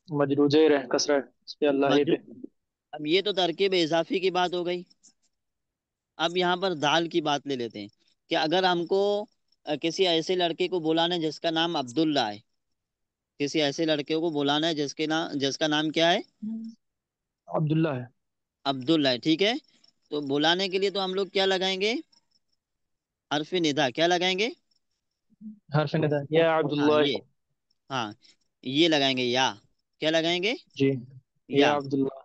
مجرور زیر ہے، کسرہ ہے اس پہ، اللہ ہی مجرور. پہ. اب یہ تو ترکیب اضافی کی بات ہو گئی. اب یہاں پر دال کی بات لے لیتے ہیں کہ اگر ہم کو کسی ایسے لڑکے کو بلانا ہے جس کا نام عبداللہ ہے. کسی ایسے لڑکے کو بلانا ہے جس کا نام کیا ہے؟ عبداللہ ہے. عبداللہ ہے. ٹھیک ہے. تو بلانے کے لیے تو ہم لوگ کیا لگائیں گے؟ حرف ندا. کیا لگائیں گے؟ حرف نداء یا ہاں عبداللہ. یہ. ہاں، یہ لگائیں گے. یا کیا لگائیں گے؟ جی. یا. یا عبداللہ.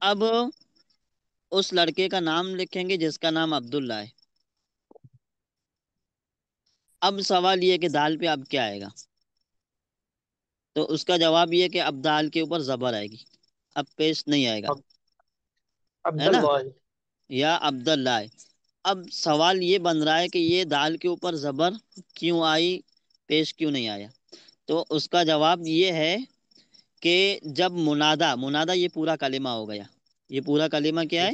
اب اس لڑکے کا نام لکھیں گے جس کا نام عبداللہ ہے. اب سوال یہ کہ دال پہ اب کیا آئے گا؟ تو اس کا جواب یہ کہ اب دال کے اوپر زبر آئے گی، اب پیش نہیں آئے گا. ہے نا. عبداللہ. یا عبداللہ. اب سوال یہ بن رہا ہے کہ یہ دال کے اوپر زبر کیوں آئی، پیش کیوں نہیں آیا؟ تو اس کا جواب یہ ہے کہ جب منادا یہ پورا کلمہ ہو گیا. یہ پورا کلمہ کیا ہے؟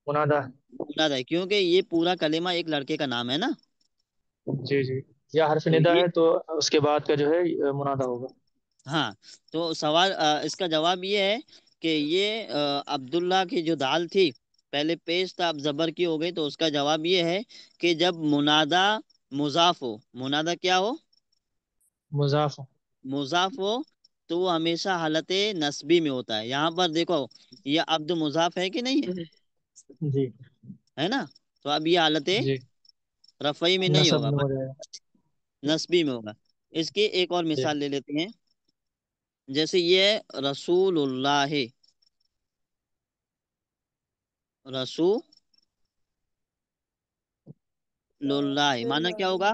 منادہ. منادا ہے، کیونکہ یہ پورا کلمہ ایک لڑکے کا نام ہے نا. جی جی. یا حرف تو ندا یہ، ہے تو اس کے بعد کا جو ہے منادہ ہوگا. ہاں، تو سوال اس کا جواب یہ ہے کہ یہ عبداللہ کی جو دال تھی پہلے پیش تھا، اب زبر کی ہو گئی. تو اس کا جواب یہ ہے کہ جب منادا مضاف ہو، منادا کیا ہو؟ مضاف. مضاف ہو تو وہ ہمیشہ حالت نسبی میں ہوتا ہے. یہاں پر دیکھو، یہ عبد مضاف ہے کہ نہیں ہے؟ جی. ہے نا. تو اب یہ حالت جی. رفعی میں نہیں نصب ہوگا، میں ہو جائے گا. بلکہ نسبی میں ہوگا. اس کی ایک اور جی. مثال لے لیتے ہیں. جیسے یہ رسول اللہ. رسول اللہ مانا کیا ہوگا؟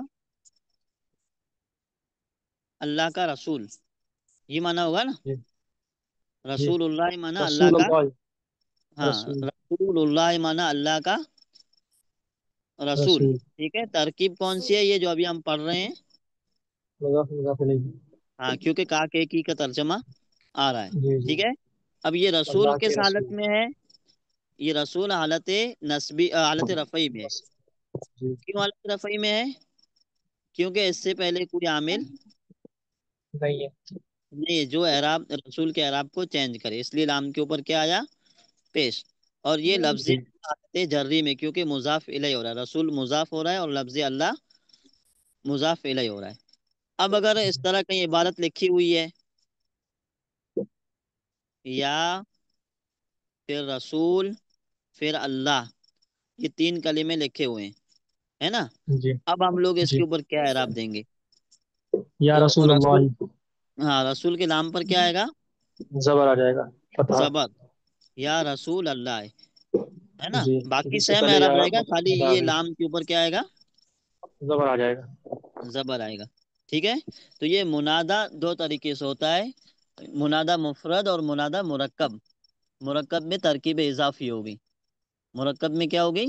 اللہ کا رسول، یہ مانا ہوگا نا. جی. جی. رسول اللہ مانا اللہ رسول کا. اللہ. ہاں، رسول. رسول اللہ مانا اللہ کا رسول. رسول. ٹھیک ہے. ترکیب کون سی ہے یہ جو ابھی ہم پڑھ رہے ہیں؟ مضاف مضاف الیہ. ہاں، کیونکہ کا کے کی کا ترجمہ آ رہا ہے. جی جی. ٹھیک ہے. اب یہ رسول اللہ کس کے حالت رسول. میں ہے؟ یہ رسول حالت نسبی، حالت رفعی میں ہے. بس. جی. کیوں حالت رفعی میں ہے؟ کیونکہ اس سے پہلے کوئی عامل نہیں ہے. نہیں، جو اعراب رسول کے اعراب کو چینج کرے، اس لیے لام کے اوپر کیا آیا؟ پیش. اور یہ لفظ جی جری میں، کیونکہ مضاف الیہ ہو رہا ہے، رسول مضاف ہو رہا ہے اور لفظ اللہ مضاف الیہ ہو رہا ہے. اب اگر اس طرح کہیں عبارت لکھی ہوئی ہے، یا پھر رسول پھر اللہ، یہ تین کلمے لکھے ہوئے ہیں، ہے نا؟ جی اب ہم لوگ اس جی. کے اوپر کیا اعراب دیں گے؟ یا تو رسول رسول، اللہ ہاں، رسول کے نام پر کیا آئے گا؟ زبر آ جائے گا، فتح. زبر. یا رسول اللہ ہے نا؟ جی، باقی کیونکہ اس سے سیم پہلے اعراب یا رہے گا، خالی مبتدا یہ ہے، لام کے اوپر کیا آئے گا؟ زبر آ جائے گا. زبر آئے گا. ٹھیک ہے. تو یہ منادہ دو طریقے سے ہوتا ہے، منادہ مفرد اور منادہ مرکب. مرکب میں ترکیب اضافی ہوگی. مرکب میں کیا ہوگی؟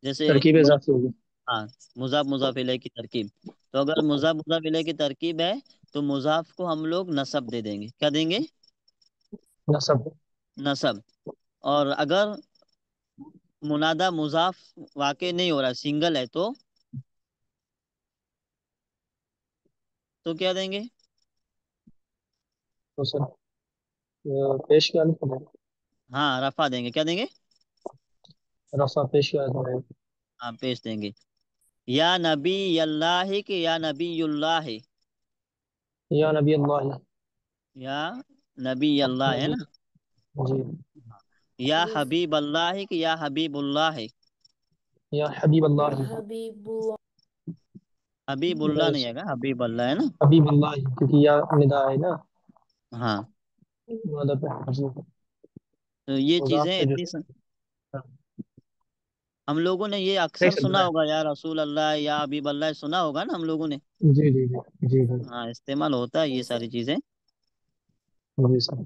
جیسے ترکیب اضافی ہوگی. ہاں، مضاف مضاف الیہ کی ترکیب. تو اگر مضاف مضاف الیہ کی ترکیب ہے تو مضاف کو ہم لوگ نصب دے دیں گے. کیا دیں گے؟ نصب. نصب. اور اگر منادہ مضاف واقع نہیں ہو رہا، سنگل ہے، تو کیا دیں گے؟ تو سر پیش کیا لکھنا ہے؟ ہاں، رفع دیں گے. کیا دیں گے؟ رفع پیش کیا لکھنا ہے. ہاں، پیش دیں گے. یا نبی اللہ کہ یا نبی اللہ؟ یا نبی اللہ. یا نبی اللہ ہے جی نا؟ جی. یا حبیب اللہ کہ یا حبیب اللہ؟ یا حبیب اللہ. حبیب اللہ. حبیب اللہ نہیں ہے گا، حبیب اللہ ہے نا؟ حبیب اللہ کیونکہ یا ندا ہے نا. ہاں. مدد ہے. جی. تو یہ مضاف چیزیں پہ جو اتنی ہے. ہاں، ہم لوگوں نے یہ صحیح اکثر چل سنا رہا ہوگا، یا رسول اللہ یا حبیب اللہ سنا ہوگا نا ہم لوگوں نے. ہے. جی جی جی جی جی. ہاں، استعمال ہوتا ہے یہ ساری چیزیں. جی سر.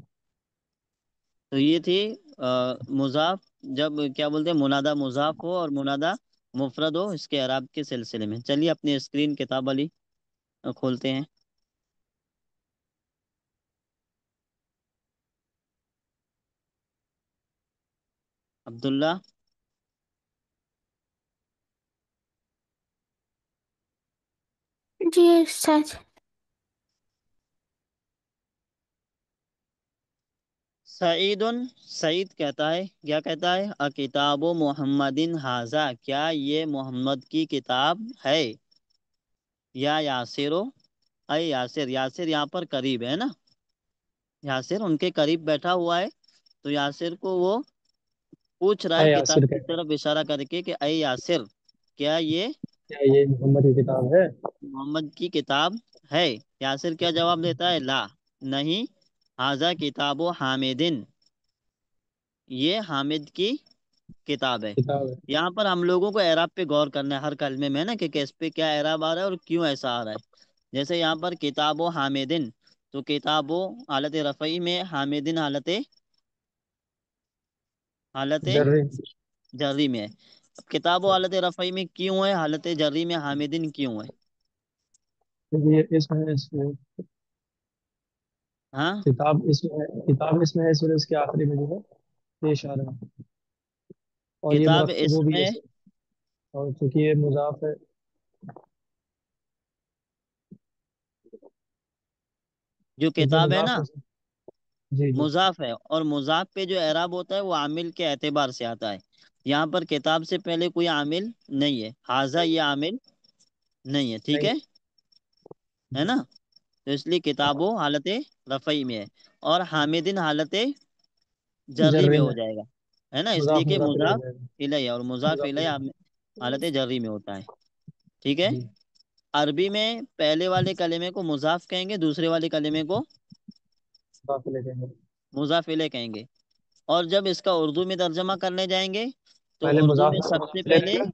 تو یہ تھی مضاف. جب کیا بولتے ہیں، منادہ مضاف ہو اور منادہ مفرد ہو، اس کے اعراب کے سلسلے میں. چلیے اپنی اسکرین کتاب والی کھولتے ہیں. عبداللہ. جی استاد. سعید. سعید کہتا ہے، کیا کہتا ہے؟ کتاب محمد حاضہ، کیا یہ محمد کی کتاب ہے؟ یا یاسرو، اے یاسر. یاسر یہاں پر قریب ہے نا، یاسر ان کے قریب بیٹھا ہوا ہے. تو یاسر کو وہ پوچھ رہا اے ہے یاسر کتاب کی کہتے ہیں. طرف اشارہ کر کے کہ اے یاسر، کیا یہ کیا یہ محمد کی کتاب ہے؟ محمد کی کتاب ہے؟ یاسر کیا جواب دیتا ہے؟ لا، نہیں. حاضہ کتاب و حامدن، یہ حامد کی کتاب ہے. کتاب ہے. یہاں پر ہم لوگوں کو اعراب پہ غور کرنا ہے ہر کلمے میں نا، کہ کس پہ کیا اعراب آ رہا ہے اور کیوں ایسا آ رہا ہے. جیسے یہاں پر کتاب و حامدن، تو کتاب و حالت رفعی میں، حامدن حالت جرری. جری میں ہے. اب کتاب و حالت رفعی میں کیوں ہے، حالت جری میں حامدن کیوں ہے؟ یہ اس میں ہاں. کتاب اس میں کتاب اس میں ہے، اس وجہ اس کے آخری میں جو ہے پیش آ رہا ہے. اور یہ کتاب مرکب اس وہ بھی ہے میں سر. اور چونکہ یہ مضاف ہے. جو یہ جو کتاب ہے مضاف نا ہے سر. جی جی. مضاف ہے، اور مضاف پہ جو اعراب ہوتا ہے وہ عامل کے اعتبار سے آتا ہے. یہاں پر کتاب سے پہلے کوئی عامل نہیں ہے، حاضہ یہ عامل نہیں ہے. ٹھیک نہیں. ہے نا؟ تو اس لیے کتاب و حالت رفعی میں ہے، اور حامدن حالت جری میں جرری ہو میں جائے گا، ہے نا؟ اس لیے مضاف کہ مضاف الیہ ہو مضاف جائے گا. الیہ، اور مضاف مضاف الیہ الیہ. حالت جری میں ہوتا ہے. ٹھیک ہے. جی. عربی میں پہلے والے کلمے کو مضاف کہیں گے، دوسرے والے کلمے کو مضاف الیہ کہیں گے. مضاف الیہ کہیں گے. اور جب اس کا اردو میں ترجمہ کرنے جائیں گے تو پہلے اردو مضاف میں سب سے مضاف الیہ رہے پہلے گا.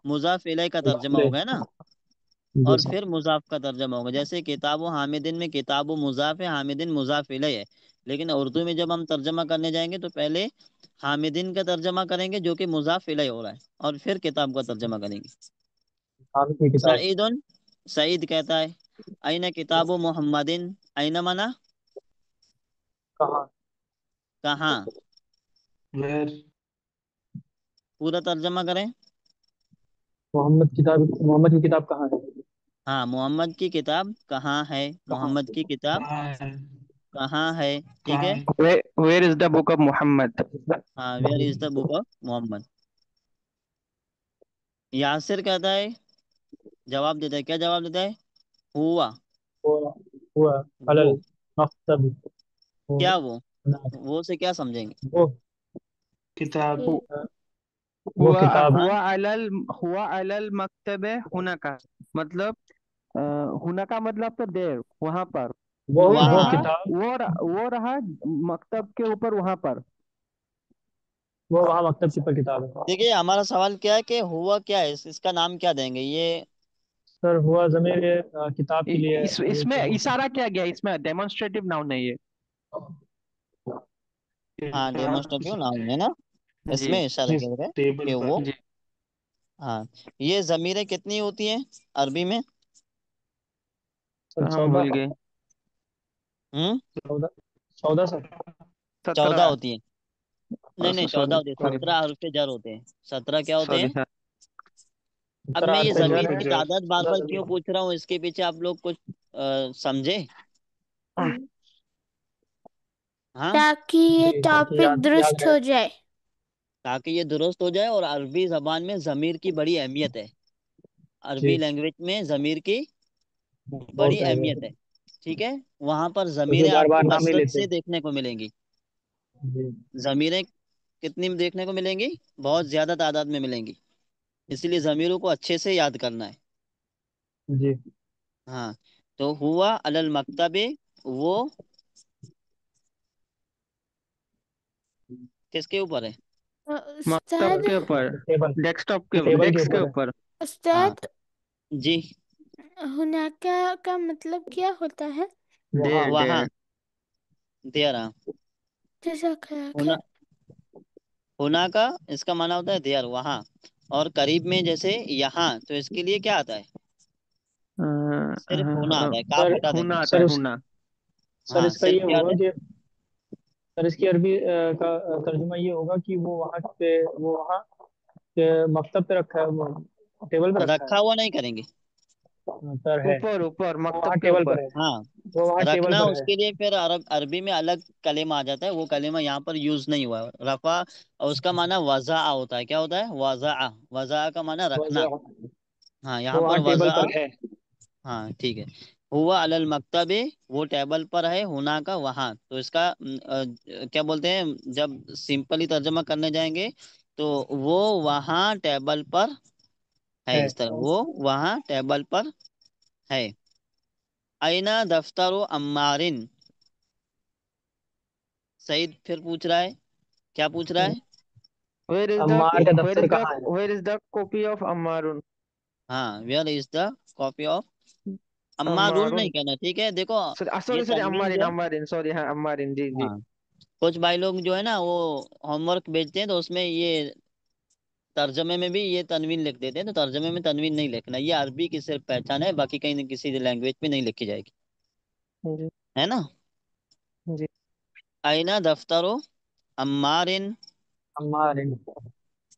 مضاف الیہ کا مضاف ترجمہ ہوگا، ہے نا؟ الیہ. جی اور سر. پھر مضاف کا ترجمہ ہوگا. جیسے کتاب و حامدن میں کتاب و مضاف ہے، حامدن مضاف الیہ ہے. لیکن اردو میں جب ہم ترجمہ کرنے جائیں گے تو پہلے حامدن کا ترجمہ کریں گے جو کہ مضاف الیہ ہو رہا ہے، اور پھر کتاب کا ترجمہ کریں گے. حامد کی کتاب. سعید. سعید کہتا ہے این کتاب و محمدن، این منا کہاں. کہاں. ویر. پورا ترجمہ کریں. محمد کی کتاب کہاں ہے؟ ہاں، محمد کی کتاب کہاں ہے، کہاں محمد کی کتاب کہاں ہے کہاں ہے، ٹھیک کہاں ہے. ہے Where is the book of Muhammad? ہاں، where is the book of Muhammad. Yasir کہتا ہے، جواب دیتا ہے، کیا جواب دیتا ہے؟ ہوا. هو هو على وہ المكتب. هو کیا وہ هناك. وہ سے کیا سمجھیں گے؟ وہ کتاب یہ وہ کتاب ہاں هو على المكتب هناك. مطلب ہونا کا مطلب تو دیر وہاں پر. وہ وہ وہاں. رہا کتاب وہ رہا مکتب کے اوپر وہاں پر. وہ وہاں مکتب کی پر کتاب ہے. دیکھیے ہمارا سوال کیا ہے کہ ہوا کیا ہے، اس کا نام کیا دیں گے یہ؟ سر ہوا ضمیر کتاب کے لیے اس یوز میں ہوگا. اشارہ کیا گیا، اس میں ڈیمونسٹریٹو ناؤن ہے یہ. ہاں، کتاب ڈیمونسٹریٹو ناؤن ہے نا، اس جی میں اشارہ جی کیا گیا ہے کہ ٹیبل وہ. پر جی. ہاں، یہ ضمیریں کتنی ہوتی ہیں عربی میں؟ سر ہم 14. بھول گئے. 14 14 سر. 14 17. ہوتی ہیں. نہیں نہیں، 14 سوری ہوتی ہے، سوری 17 حرف جر ہوتے ہیں. 17 کیا ہوتے سوری ہیں؟ سر. اب 17 میں یہ حرف حروف ضمیر جر ہے. کی جر تعداد بار 14 بار ضمیر کیوں ہے. پوچھ رہا ہوں، اس کے پیچھے آپ لوگ کچھ سمجھے؟ ہاں، تاکہ یہ جی تاکہ ٹاپک یاد درست رہے. ہو جائے. تاکہ یہ درست ہو جائے. اور عربی زبان میں ضمیر کی بڑی اہمیت ہے، جی عربی لینگویج میں ضمیر کی بہت بڑی اہمیت ہے. ٹھیک ہے، وہاں پر کیونکہ ضمیریں بار آپ کو بار نام نہیں کثرت لیتے. سے دیکھنے کو ملیں گی. جی ضمیریں کتنی میں دیکھنے کو ملیں گی؟ بہت زیادہ تعداد میں ملیں گی. اسی لیے ضمیروں کو اچھے سے یاد کرنا ہے. جی ہاں، تو ہوا علی المکتب، وہ کس کے اوپر ہے؟ مکتب استاد کے اوپر، ٹیبل ڈیسک ٹاپ کے ٹیبل کے ڈیسک کے اوپر ہے. اوپر. ہاں استاد جی. ہناکا کا مطلب کیا ہوتا ہے؟ وہاں. دیر وہاں، دیر. دیر. جزاک اللہ ہونا خیر. ہونا کا اس کا معنی ہوتا ہے دیر، وہاں. اور قریب میں جیسے یہاں، تو اس کے لیے کیا آتا ہے؟ صرف ہونا آتا ہے، کاف سر ہٹا دیں گے. ہونا آتا سر ہے اس ہونا. سر ہاں، اس کا صرف یہ کیا ہوگا آتا کہ سر اس کی عربی کا ترجمہ یہ ہوگا کہ وہ وہاں کے مکتب پہ رکھا ہے، وہ ٹیبل پہ ہے؟ رکھا رکھا ہوا نہیں کریں گے. ہے. سر ہے. اوپر اوپر وہ وہاں مکتب کے ٹیبل اوپر. پر ہے. ہاں، وہ وہاں ٹیبل رکھنا پر اس ہے. کے لیے پھر عربی میں الگ کلمہ آ جاتا ہے، وہ کلمہ یہاں پر یوز نہیں ہوا ہے، رفع. اور اس کا معنی وضع ہوتا ہے. کیا ہوتا ہے؟ وضع. وضع کا معنی وہ رکھنا. ہاں، یہاں وہ پر وہاں ٹیبل وضع. پر ہے. ہاں ٹھیک ہے. ہوا علی المکتب، وہ ٹیبل پر ہے، ہونا کا وہاں. تو اس کا کیا بولتے ہیں جب سمپلی ترجمہ کرنے جائیں گے تو وہ وہاں ٹیبل پر ہے. ہے اس طرح وہ وہاں ٹیبل پر ہے. اینا دفتر و عمارن. سعید پھر پوچھ رہا ہے، کیا پوچھ رہا ہے؟ عمار کا دفتر کہاں ہے؟ Where is the copy of امارون. ہاں، where is the copy of عمارون امارون. نہیں کہنا، ٹھیک ہے. دیکھو یہ سوری سوری تنوین امارین جو ہے. امارین سوری ہاں امارین جی جی. ہاں، کچھ بھائی لوگ جو ہے نا وہ ہوم ورک بھیجتے ہیں تو اس میں یہ ترجمے میں بھی یہ تنوین لکھ دیتے ہیں، تو ترجمے میں تنوین نہیں لکھنا. یہ عربی کی صرف پہچان ہے، باقی کہیں نہ کسی لینگویج میں نہیں لکھی جائے گی، جی ہے نا. جی. اینا دفتر و عمارن. عمار.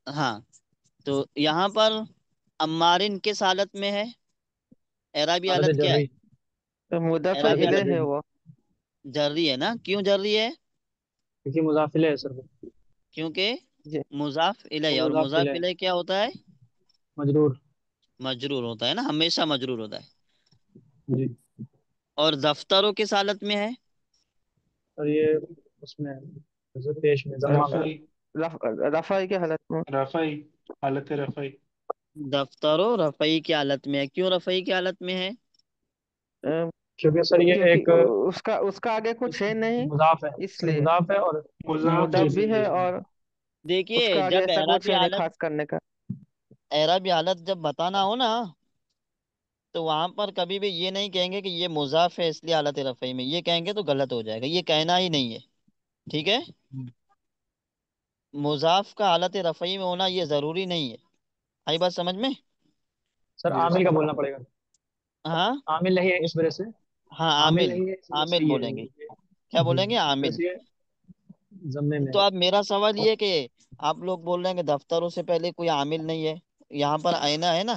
ہاں، تو یہاں پر عمارن کس حالت میں ہے؟ اعرابی حالت حالت کیا ہے؟ جری. مضاف اعرابی الیہ حالت ہے وہ. جری ہے نا. کیوں جری ہے؟ کیونکہ مضافلہ ہے سر وہ. کیونکہ جی. مضاف وہ الیہ. اور مضاف مضافلہ ہے. الیہ کیا ہوتا ہے؟ مجرور. مجرور ہوتا ہے نا، ہمیشہ مجرور ہوتا ہے. جی اور دفتروں کس حالت میں ہے؟ اور یہ اس میں پیش میں ضمہ میں. رفعی رفائی کی حالت میں. رفعی حالت رفعی دفتروں رفعی کی حالت میں ہے. کیوں رفعی کی حالت میں ہے؟ اہ، کیونکہ سر یہ ایک کیونکہ اس کا آگے کچھ ہے نہیں، مضاف ہے. اس سر لیے. مضاف ہے اور مضاف مدب اسی بھی ہے لیے اور دیکھیے اس کا آگے جب ایسا کچھ اعرابی ہے نہیں حالت، خاص کرنے کا. اعرابی حالت جب بتانا ہو نا تو وہاں پر کبھی بھی یہ نہیں کہیں گے کہ یہ مضاف ہے اس لیے حالت رفعی میں. یہ کہیں گے تو غلط ہو جائے گا، یہ کہنا ہی نہیں ہے. ٹھیک ہے، مضاف کا حالت رفعی میں ہونا یہ ضروری نہیں ہے. آئی بات سمجھ میں؟ سر یس عامل کا بولنا پڑے گا. ہاں. عامل نہیں ہے اس اس وجہ سے. ہاں، عامل عامل. نہیں ہے اس وجہ سے عامل بولیں گے. کیا جی بولیں گے؟ اس وجہ عامل. سے یہ ضمے میں تو ہے. اب میرا سوال یہ ہے کہ آپ لوگ بول رہے ہیں کہ دفتروں سے پہلے کوئی عامل نہیں ہے، یہاں پر آئینہ ہے نا.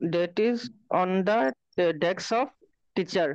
That is on the desk of teacher.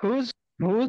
Whose whose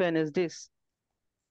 pen is this?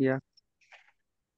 yeah.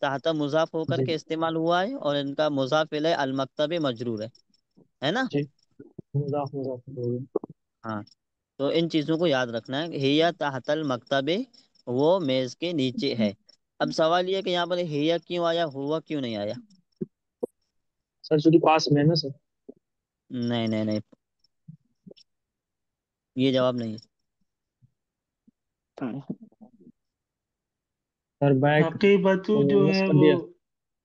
تحت مضاف ہو کر جی کے استعمال ہوا ہے، اور ان کا مضاف الیہ المکتب مجرور ہے نا؟ جی، مضاف مضاف ہو گیا۔ ہاں، تو ان چیزوں کو یاد رکھنا ہے، ہیا تحت المکتب، وہ میز کے نیچے ہے۔ اب سوال یہ ہے کہ یہاں پر ہیا کیوں آیا، ہوا کیوں نہیں آیا؟ سر چونکہ پاس میں ہے نا سر۔ نہیں نہیں نہیں، یہ جواب نہیں ہے۔ سر بیک حقیبتو جو مس ہے کر وہ دیا۔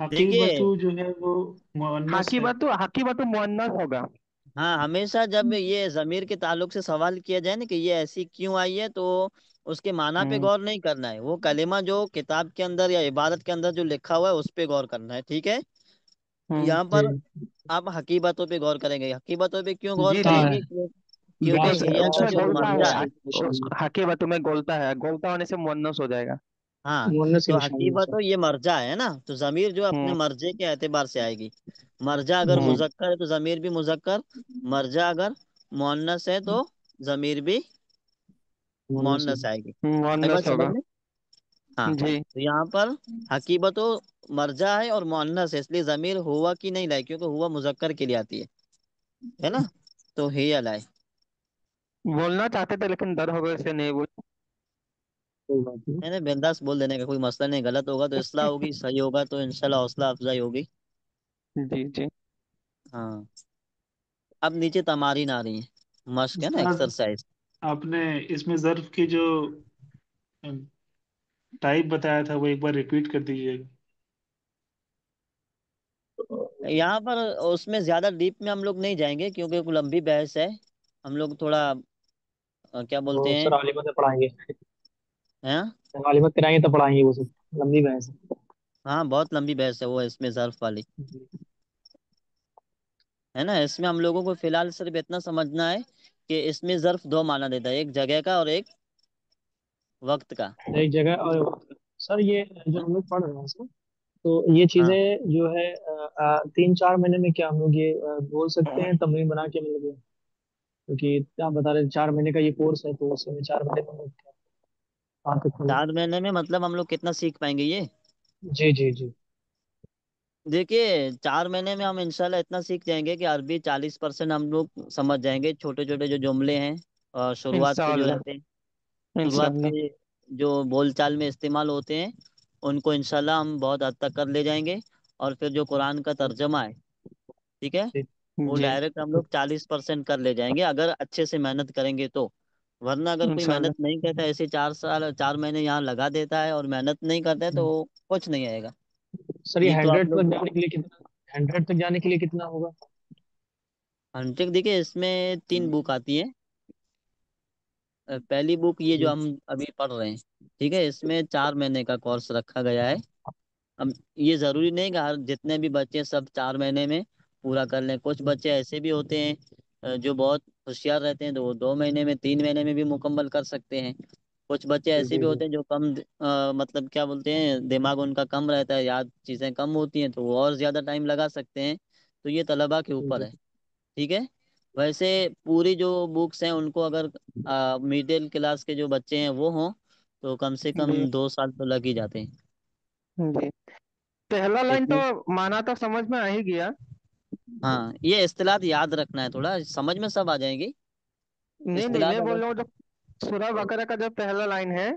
دیکھیے، حقیبتو جو ہے وہ مؤنث ہے۔ حقیبت مؤنث ہوگا۔ ہاں، ہمیشہ جب یہ ضمیر کے تعلق سے سوال کیا جائے نا کہ یہ ایسی کیوں آئی ہے، تو اس کے معنی پہ ہوں غور نہیں کرنا ہے، وہ کلمہ جو کتاب کے اندر یا عبادت کے اندر جو لکھا ہوا ہے اس پہ غور کرنا ہے، ٹھیک ہے؟ ہوں یہاں جی پر آپ حقیبتوں پہ غور کریں گے، حقیبتوں پہ کیوں غور جی جی، کریں ہاں گے؟ کیونکہ بس بات ہیا اس کا میں جو گولتا مرجع ہے، ہے، حقیبت میں گولتا ہونے سے مؤنث ہو جائے گا۔ ہاں، مونس کی تو نشانی ہے سر۔ حقیبت یہ مرجع ہے نا، تو ضمیر جو اپنے ہوں مرجع کے اعتبار سے آئے گی۔ مرجع اگر ہوں مذکر ہے تو ضمیر بھی مذکر، مرجع اگر مؤنث ہے تو ضمیر بھی مونس مؤنث آئے گی۔ آئی بات مؤنث سمجھ ہوگا۔ میں؟ ہاں، جی تو یہاں پر حقیبت و مرجع ہے اور مؤنث ہے، اس لیے ضمیر ہوا کی نہیں لائے، کیونکہ ہوا مذکر کے لیے آتی ہے نا؟ تو ہی لائے۔ بولنا چاہتے تھے لیکن ڈر ہوگا، اسے نہیں بول۔ کوئی بات نہیں۔ میں نے بنداس بول دینے کا کوئی مسئلہ نہیں، غلط ہوگا تو اصلاح ہوگی، صحیح ہوگا تو انشاءاللہ حوصلہ افزائی ہوگی۔ جی جی ہاں، اب نیچے تمارین آ رہی ہیں، مشق ہے نا، استاد ایکسرسائز۔ آپ نے اس میں ظرف کی جو ٹائپ بتایا تھا وہ ایک بار ریپیٹ کر دیجیے گا۔ یہاں پر اس میں زیادہ ڈیپ میں ہم لوگ نہیں جائیں گے، کیونکہ ایک لمبی بحث ہے، ہم لوگ تھوڑا کیا وہ بولتے ہیں، سر عالمت میں پڑھائیں گے، ہاں عالمت کرائیں گے تو پڑھائیں گے وہ سب، لمبی بحث ہے۔ ہاں، بہت لمبی بحث ہے وہ، اس میں ظرف والی جی ہے نا۔ اس میں ہم لوگوں کو فی الحال صرف اتنا سمجھنا ہے کہ اس میں ظرف دو معنی دیتا ہے، ایک جگہ کا اور ایک وقت کا۔ ایک جگہ اور سر یہ جو ہاں ہم لوگ پڑھ رہے ہیں سر، تو یہ ہاں، چیزیں جو ہے 3 4 مہینے میں کیا ہم لوگ یہ بول سکتے ہیں، تمرین بنا کے مل گیا؟ کیونکہ آپ بتا رہے 4 مہینے کا یہ کورس ہے، تو اس میں 4 مہینے میں ہم لوگ کہاں تک ہم لوگ؟ 4 مہینے میں مطلب ہم لوگ کتنا سیکھ پائیں گے یہ؟ جی جی جی دیکھیے، 4 مہینے میں ہم انشاءاللہ اتنا سیکھ جائیں گے کہ عربی 40% ہم لوگ سمجھ جائیں گے، چھوٹے چھوٹے جو جملے ہیں اور شروعات کے جو انشاءاللہ رہتے ہیں، شروعات انشاءاللہ۔ کے جو بول چال میں استعمال ہوتے ہیں، ان کو انشاءاللہ ہم بہت حد تک کر لے جائیں گے، اور پھر جو قرآن کا ترجمہ ہے، ٹھیک ہے، جی وہ جی ڈائریکٹ ہم لوگ 40% کر لے جائیں گے، اگر اچھے سے محنت کریں گے تو۔ ورنہ اگر کوئی انشاءاللہ۔ محنت نہیں کرتا، ایسے 4 مہینے یہاں لگا دیتا ہے اور محنت نہیں کرتا ہے، تو وہ کچھ نہیں آئے گا۔ سر یہ یہ تو آپ 100 لوگ تک جانے کے لیے کتنا، 100 تک جانے کے لیے کتنا ہوگا؟ ہنٹک دیکھیے، اس میں 3 بک آتی ہیں۔ پہلی بک یہ جی جو ہم ابھی پڑھ رہے ہیں، ٹھیک ہے، اس میں 4 مہینے کا کورس رکھا گیا ہے۔ اب یہ ضروری نہیں کہ ہر جتنے بھی بچے سب 4 مہینے میں پورا کر لیں، کچھ بچے ایسے بھی ہوتے ہیں جو بہت ہوشیار رہتے ہیں، تو وہ 2 مہینے میں 3 مہینے میں بھی مکمل کر سکتے ہیں۔ کچھ بچے جی ایسے جی بھی جی ہوتے ہیں جو کم مطلب کیا بولتے ہیں، دماغ ان کا کم رہتا ہے، یاد چیزیں کم ہوتی ہیں، تو وہ اور زیادہ ٹائم لگا سکتے ہیں، تو یہ طلباء کے اوپر جی ہے، ٹھیک ہے۔ ویسے پوری جو بکس ہیں ان کو اگر میڈل کلاس کے جو بچے ہیں وہ ہوں تو کم سے کم جی 2 سال تو لگ ہی جاتے ہیں، جی، پہلا لائن اس تو میں۔ مانا تو سمجھ میں آ ہی گیا۔ ہاں، یہ اصطلاحات یاد رکھنا ہے، تھوڑا سمجھ میں سب آ جائیں گی نہیں نہیں، میں اصطلاحات بول اگر۔ رہا ہوں جو سورہ بقرہ کا جو پہلا لائن ہے،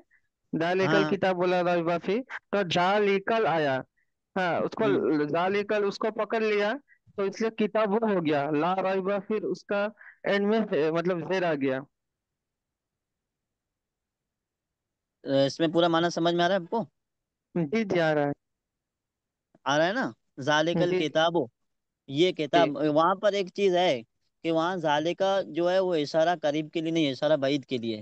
ذالکل ہاں کتاب لا ریب فیہ، تو ذالکل آیا، ہاں اس کو ہوں ذالکل اس کو پکڑ لیا، تو اس لیے کتاب وہ ہو گیا، لا ریب پھر اس کا اینڈ میں مطلب زیر آ گیا۔ اس میں پورا معنی سمجھ میں آ رہا ہے آپ کو؟ جی جی آ رہا آ رہا ہے نا؟ ہے۔ ذالکل جی کتاب، یہ جی کتاب، وہاں پر ایک چیز ہے کہ وہاں ذالکا جو ہے وہ اشارہ قریب کے لیے نہیں، اشارہ بعید کے لیے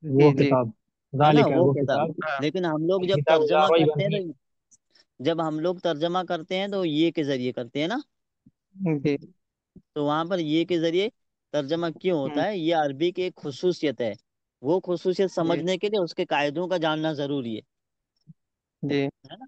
وہ جی جی کتاب، ہے نا، ذالک ہے وہ وہ کتاب۔ کتاب، ہاں لیکن ہم لوگ جب کتاب لا ترجمہ ریب کرتے ہیں فیہ۔ تو جب ہم لوگ ترجمہ کرتے ہیں تو یہ کے ذریعے کرتے ہیں نا، جی تو وہاں پر یہ کے ذریعے ترجمہ کیوں ہوں، ہوتا ہے؟ یہ عربی کی ایک خصوصیت ہے، وہ خصوصیت جی سمجھنے کے لیے اس کے قاعدوں کا جاننا ضروری جی ہے نا؟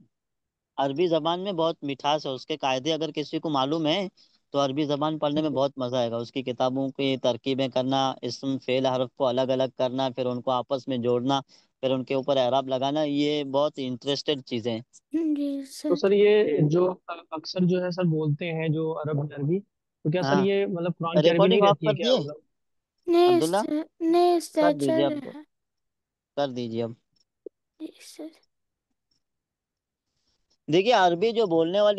عربی زبان میں بہت مٹھاس ہے، اس کے قاعدے اگر کسی کو معلوم ہے تو عربی زبان پڑھنے میں بہت مزہ آئے گا، اس کی کتابوں کی ترکیبیں کرنا، اسم فعل حرف کو الگ الگ کرنا، پھر ان کو آپس میں جوڑنا، پھر ان کے اوپر اعراب لگانا، یہ بہت انٹرسٹڈ چیزیں ہیں. جی تو سر. سر یہ جو اکثر جو ہے سر بولتے ہیں جو عرب عربی، تو کیا سر ہاں، یہ مطلب قرآن کی عربی نہیں ریکارڈنگ آف رہتی ہے کر کیا دیے مطلب؟ نہیں عبداللہ؟ سر، نہیں کر سر دیجیے چل اب، رہا ہے. کر دیجیے اب. جی سر. دیکھیے عربی جو بولنے والی